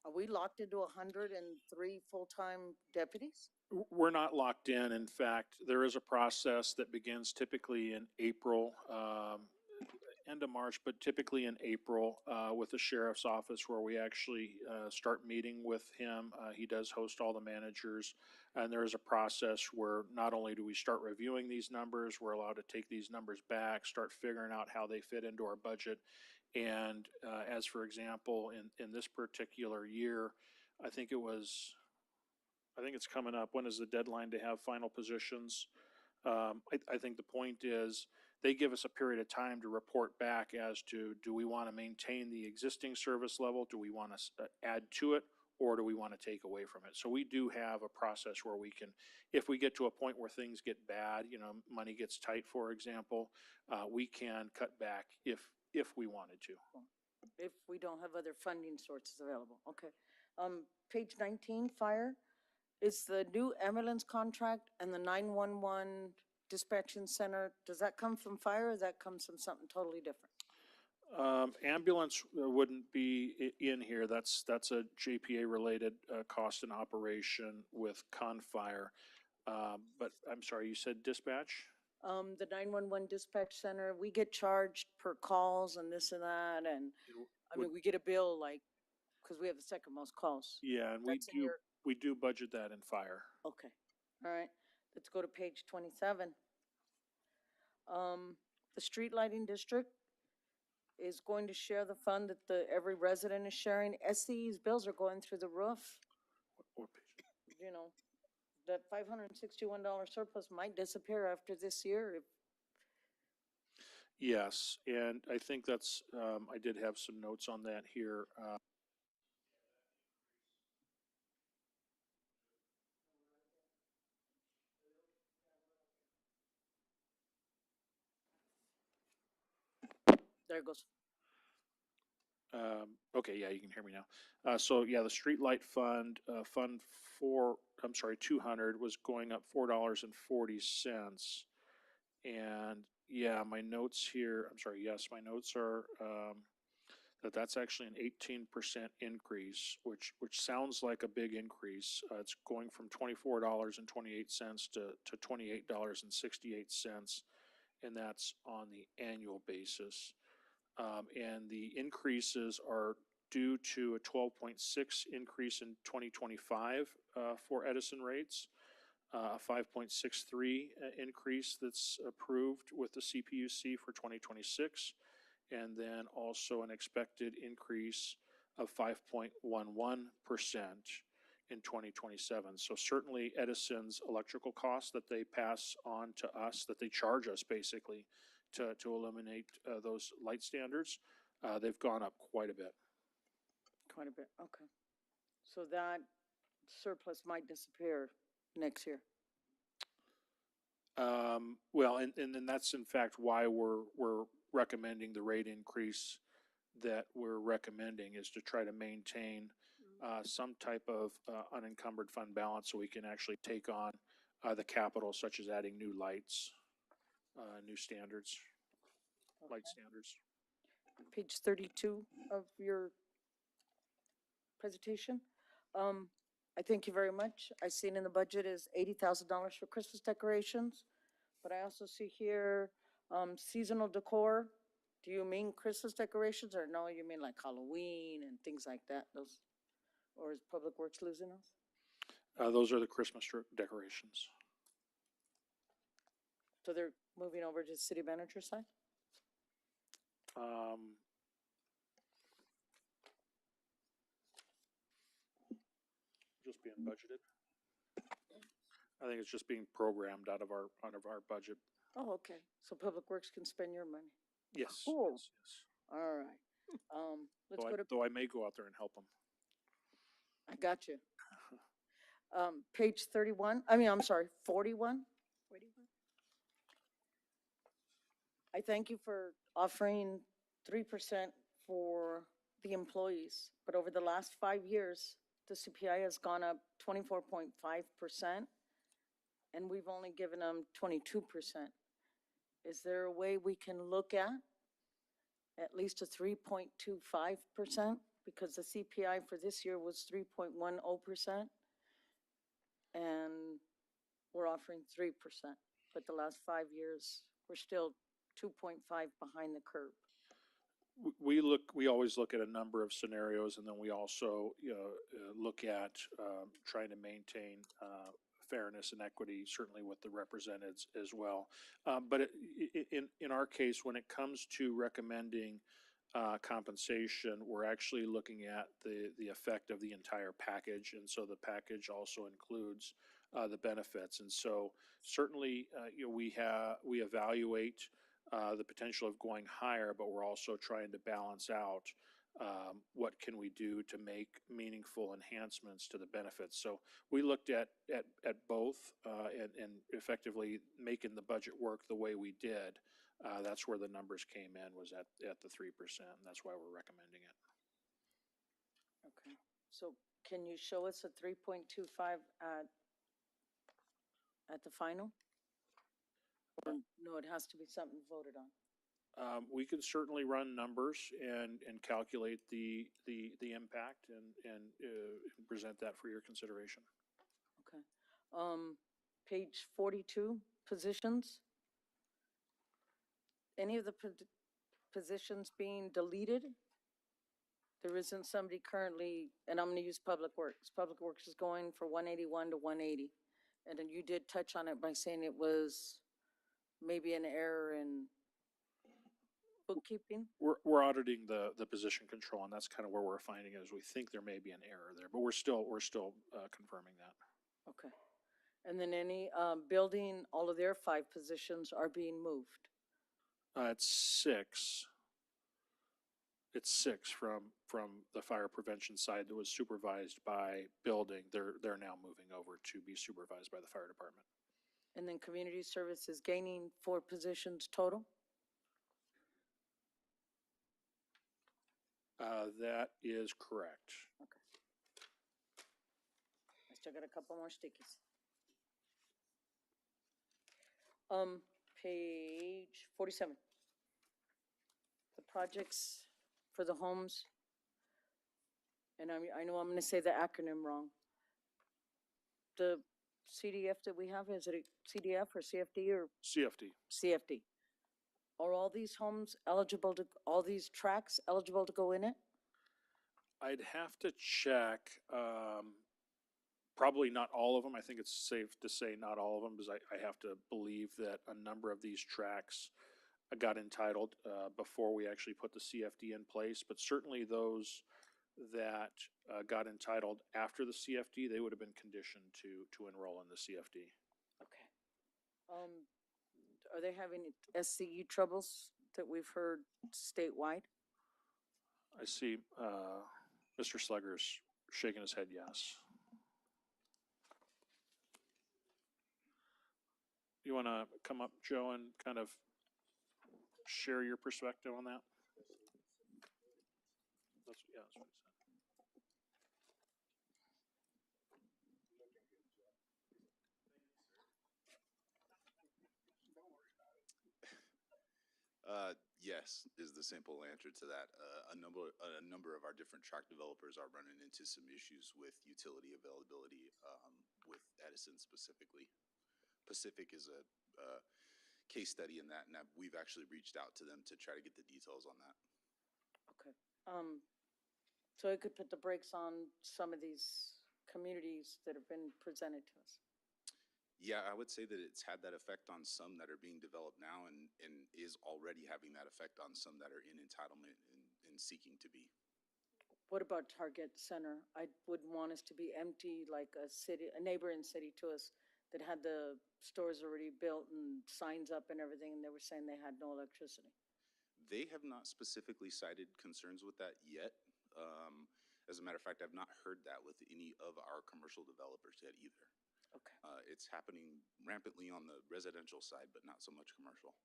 are we locked into 103 full-time deputies? We're not locked in. In fact, there is a process that begins typically in April, end of March, but typically in April with the sheriff's office, where we actually start meeting with him. He does host all the managers, and there is a process where not only do we start reviewing these numbers, we're allowed to take these numbers back, start figuring out how they fit into our budget. And as for example, in this particular year, I think it's coming up. When is the deadline to have final positions? I think the point is they give us a period of time to report back as to, do we want to maintain the existing service level? Do we want to add to it? Or do we want to take away from it? So we do have a process where we can, if we get to a point where things get bad, you know, money gets tight, for example, we can cut back if we wanted to. If we don't have other funding sources available, okay. Page 19, fire. Is the new ambulance contract and the 911 dispatching center, does that come from fire or does that come from something totally different? Ambulance wouldn't be in here. That's a JPA related cost and operation with Confire. But I'm sorry, you said dispatch? The 911 dispatch center, we get charged per calls and this and that, and I mean, we get a bill like, because we have the second most calls. Yeah, and That's in your, we do budget that in fire. okay, all right, let's go to page 27. The street lighting district is going to share the fund that every resident is sharing. SCE's bills are going through the roof. What page? You know, that $561 surplus might disappear after this year. Yes, and I think that's, I did have some notes on that here. There it goes. Okay, yeah, you can hear me now. So yeah, the streetlight fund, fund 200 was going up $4.40. And yeah, my notes here, I'm sorry, yes, my notes are, that's actually an 18% increase, which sounds like a big increase. It's going from $24.28 to $28.68, and that's on the annual basis. And the increases are due to a 12.6 increase in 2025 for Edison rates. a 5.63 increase that's approved with the CPUC for 2026, and then also an expected increase of 5.11% in 2027. So certainly Edison's electrical costs that they pass on to us, that they charge us basically to eliminate those light standards, they've gone up quite a bit. Quite a bit, okay. So that surplus might disappear next year. Well, and then that's in fact why we're recommending the rate increase that we're recommending, is to try to maintain some type of unencumbered fund balance so we can actually take on the capital, such as adding new lights, new standards, light standards. Page 32 of your presentation. I thank you very much. I seen in the budget is $80,000 for Christmas decorations, but I also see here seasonal decor. Do you mean Christmas decorations, or no, you mean like Halloween and things like that? Those, or is Public Works losing those? Those are the Christmas decorations. So they're moving over to city manager side? Just being budgeted. I think it's just being programmed out of our budget. Oh, okay. So Public Works can spend your money. Yes. Cool. Yes, yes. All right. Let's go to, Though I may go out there and help them. I got you. Page 31, I mean, I'm sorry, 41. I thank you for offering 3% for the employees, but over the last 5 years, the CPI has gone up 24.5%, and we've only given them 22%. Is there a way we can look at least a 3.25%? Because the CPI for this year was 3.10%, and we're offering 3%. But the last 5 years, we're still 2.5 behind the curve. We always look at a number of scenarios, and then we also, look at trying to maintain fairness and equity, certainly with the representatives as well. But in our case, when it comes to recommending compensation, we're actually looking at the effect of the entire package, and so the package also includes the benefits. And so certainly, we evaluate the potential of going higher, but we're also trying to balance out what can we do to make meaningful enhancements to the benefits. So we looked at both and effectively making the budget work the way we did. That's where the numbers came in, was at the 3%. And that's why we're recommending it. Okay. So can you show us a 3.25 at the final? Or no, it has to be something voted on. We can certainly run numbers and calculate the impact and present that for your consideration. Okay. Page 42, positions. Any of the positions being deleted? There isn't somebody currently, and I'm going to use Public Works. Public Works is going for 181 to 180. And then you did touch on it by saying it was maybe an error in bookkeeping. We're auditing the position control, and that's kind of where we're finding it, is we think there may be an error there, but we're still confirming that. Okay. And then any building, all of their 5 positions are being moved. It's 6. It's 6 from the fire prevention side that was supervised by building. They're now moving over to be supervised by the fire department. And then community services gaining 4 positions total? That is correct. Okay. I still got a couple more stickies. Page 47. The projects for the homes, and I know I'm going to say the acronym wrong. The CDF that we have, is it a CDF or CFD or? CFD. CFD. Are all these homes eligible to, all these tracks eligible to go in it? I'd have to check. Probably not all of them. I think it's safe to say not all of them, because I have to believe that a number of these tracks got entitled before we actually put the CFD in place. But certainly those that got entitled after the CFD, they would have been conditioned to enroll in the CFD. Okay. Are they having SCU troubles that we've heard statewide? I see Mr. Slugger's shaking his head yes. You want to come up, Joe, and kind of share your perspective on that? That's what he said. Yes, is the simple answer to that. A number of our different track developers are running into some issues with utility availability, with Edison specifically. Pacific is a case study in that, and we've actually reached out to them to try to get the details on that. Okay. So it could put the brakes on some of these communities that have been presented to us. Yeah, I would say that it's had that effect on some that are being developed now, and is already having that effect on some that are in entitlement and seeking to be. What about Target Center? I wouldn't want us to be empty like a neighboring city to us that had the stores already built and signs up and everything, and they were saying they had no electricity. They have not specifically cited concerns with that yet. As a matter of fact, I've not heard that with any of our commercial developers yet either. Okay. It's happening rampantly on the residential side, but not so much commercial.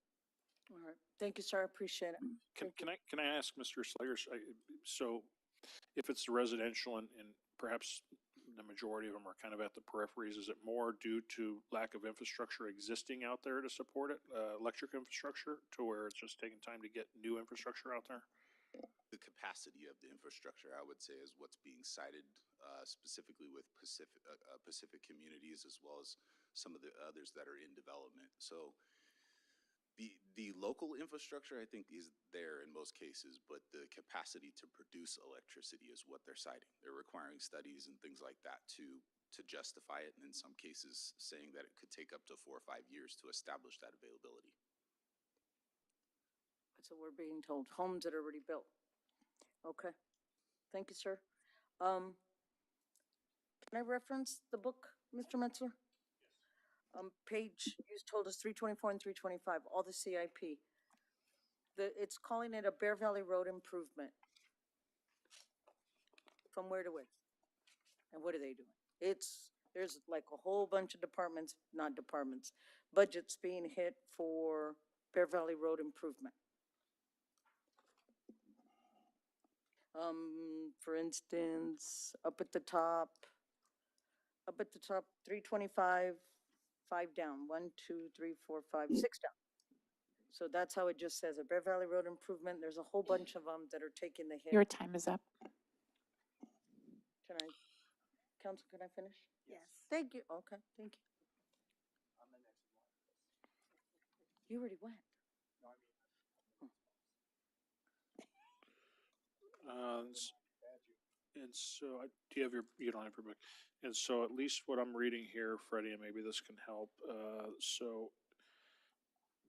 All right. Thank you, sir. I appreciate it. Can I ask Mr. Slager, so if it's the residential and perhaps the majority of them are kind of at the peripheries, is it more due to lack of infrastructure existing out there to support it, electric infrastructure, to where it's just taking time to get new infrastructure out there? The capacity of the infrastructure, I would say, is what's being cited, specifically with Pacific communities, as well as some of the others that are in development. So the local infrastructure, I think, is there in most cases, but the capacity to produce electricity is what they're citing. They're requiring studies and things like that to justify it, and in some cases saying that it could take up to 4 or 5 years to establish that availability. That's what we're being told. Homes that are already built. Okay. Thank you, sir. Can I reference the book, Mr. Metzler? Page, you told us 324 and 325, all the CIP. It's calling it a Bear Valley Road improvement. From where to where? And what are they doing? There's like a whole bunch of budgets being hit for Bear Valley Road improvement. For instance, up at the top, 325, 5 down, 1, 2, 3, 4, 5, 6 down. So that's how it just says a Bear Valley Road improvement. There's a whole bunch of them that are taking the hit. Your time is up. Council, can I finish? Yes. Thank you. Okay, thank you. You already went. And so, do you have you don't have your book. And so at least what I'm reading here, Freddie, and maybe this can help. So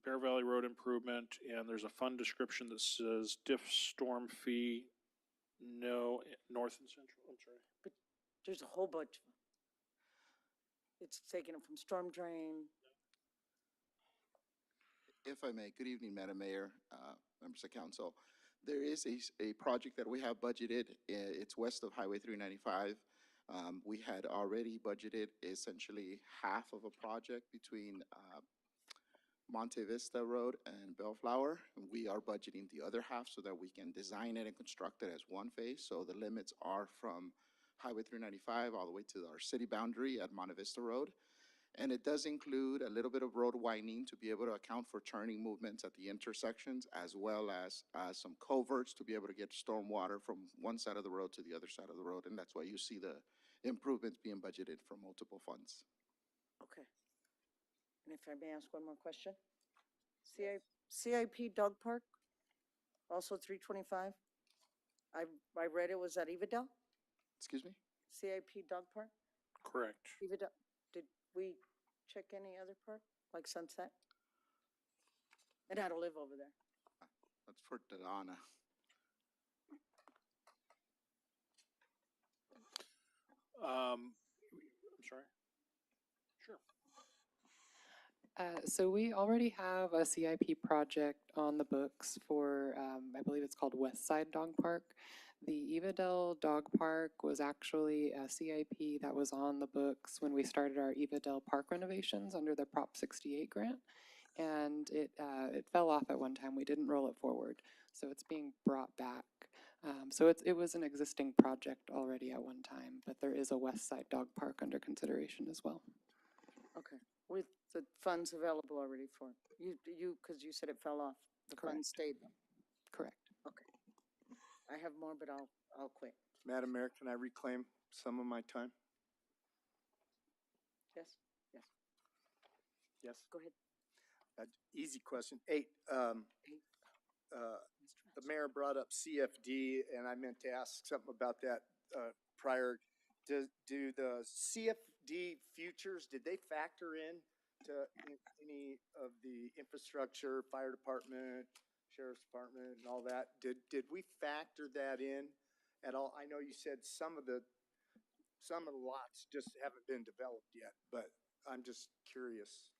Bear Valley Road improvement, and there's a fund description that says diff storm fee, no, north and central, I'm sorry. But there's a whole bunch of them. It's taking it from storm drain. If I may, good evening, Madam Mayor, members of council. There is a project that we have budgeted. It's west of Highway 395. We had already budgeted essentially half of a project between Monte Vista Road and Bellflower. We are budgeting the other half so that we can design it and construct it as one phase. So the limits are from Highway 395 all the way to our city boundary at Monte Vista Road. And it does include a little bit of road widening to be able to account for turning movements at the intersections, as well as some culverts to be able to get storm water from one side of the road to the other side of the road. And that's why you see the improvements being budgeted from multiple funds. Okay. And if I may ask one more question? CIP Dog Park, also 325. I read it was at Evadale? Excuse me? CIP Dog Park? Correct. Did we check any other part, like Sunset? And I don't live over there. That's for Donna. I'm sorry? Sure. So we already have a CIP project on the books for, I believe it's called West Side Dog Park. The Evadale Dog Park was actually a CIP that was on the books when we started our Evadale Park renovations under the Prop 68 grant. And it fell off at one time. We didn't roll it forward. So it's being brought back. So it was an existing project already at one time, but there is a West Side Dog Park under consideration as well. Okay, with the funds available already for it. Because you said it fell off. The funds stayed. Correct. Okay. I have more, but I'll quit. Madam Mayor, can I reclaim some of my time? Yes? Yes. Yes. Go ahead. Easy question. Eight. The mayor brought up CFD, and I meant to ask something about that prior. Do the CFD futures, did they factor in to any of the infrastructure, fire department, sheriff's department, and all that? Did we factor that in at all? I know you said some of the lots just haven't been developed yet, but I'm just curious.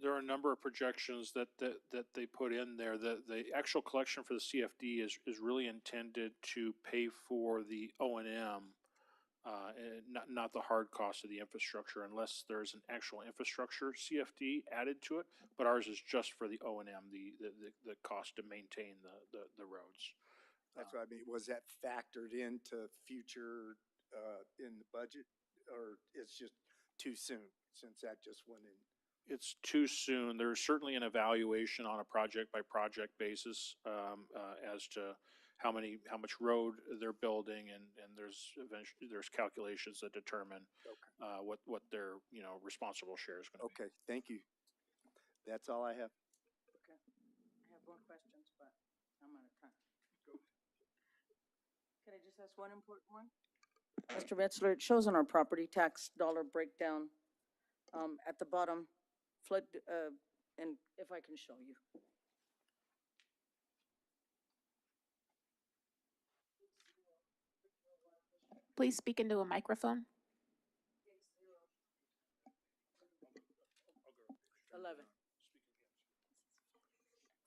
There are a number of projections that they put in there. The actual collection for the CFD is really intended to pay for the O&M, and not the hard cost of the infrastructure, unless there's an actual infrastructure CFD added to it. But ours is just for the O&M, the cost to maintain the roads. That's what I mean. Was that factored into future in the budget, or it's just too soon since that just went in? It's too soon. There's certainly an evaluation on a project by project basis as to how much road they're building, and there's calculations that determine what their responsible share is going to be. Okay, thank you. That's all I have. Okay. I have more questions, but I'm out of time. Can I just ask one important one? Mr. Metzler, it shows on our property tax dollar breakdown at the bottom, flood, and if I can show you. Please speak into a microphone. 11.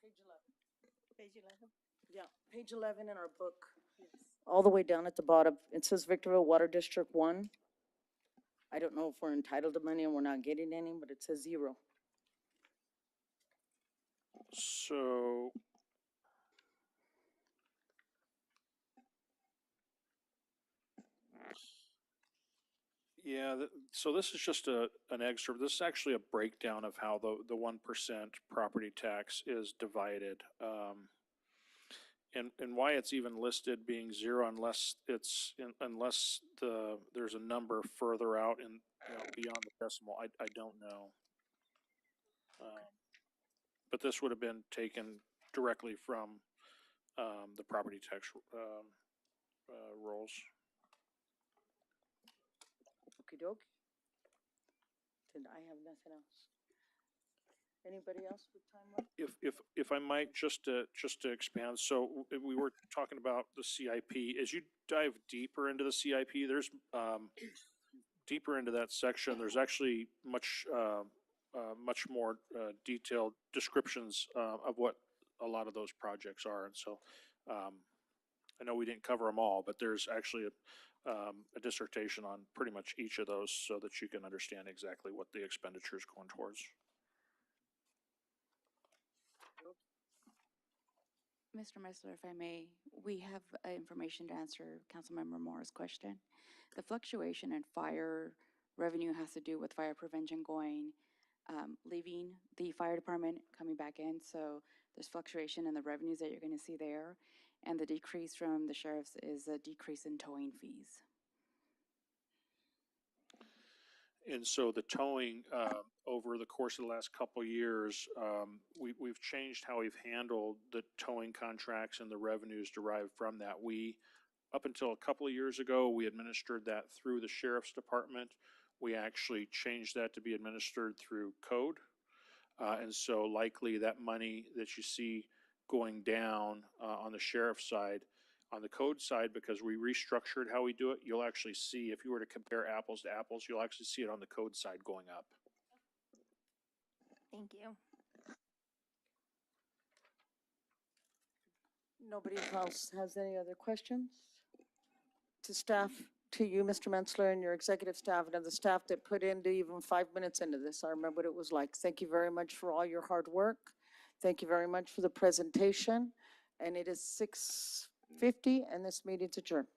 Page 11. Page 11? Yeah, page 11 in our book. All the way down at the bottom, it says Victorville Water District 1. I don't know if we're entitled to money and we're not getting any, but it says 0. So yeah, so this is just an excerpt. This is actually a breakdown of how the 1% property tax is divided. And why it's even listed being 0 unless there's a number further out and beyond the decimal. I don't know. But this would have been taken directly from the property tax rolls. Okie doke. Then I have nothing else. Anybody else with time left? If I might, just to expand, so we were talking about the CIP. As you dive deeper into the CIP, there's deeper into that section, there's actually much more detailed descriptions of what a lot of those projects are. And so I know we didn't cover them all, but there's actually a dissertation on pretty much each of those so that you can understand exactly what the expenditure is going towards. Mr. Messler, if I may, we have information to answer Councilmember Moore's question. The fluctuation in fire revenue has to do with fire prevention leaving the fire department, coming back in. So there's fluctuation in the revenues that you're going to see there. And the decrease from the sheriff's is a decrease in towing fees. And so the towing over the course of the last couple of years, we've changed how we've handled the towing contracts and the revenues derived from that. We Up until a couple of years ago, we administered that through the sheriff's department. We actually changed that to be administered through code. And so likely that money that you see going down on the sheriff's side, on the code side, because we restructured how we do it, you'll actually see, if you were to compare apples to apples, you'll actually see it on the code side going up. Thank you. Nobody else has any other questions? To staff, to you, Mr. Mensler, and your executive staff, and the staff that put into even 5 minutes into this. I remember what it was like. Thank you very much for all your hard work. Thank you very much for the presentation. And it is 6:50, and this meeting's adjourned.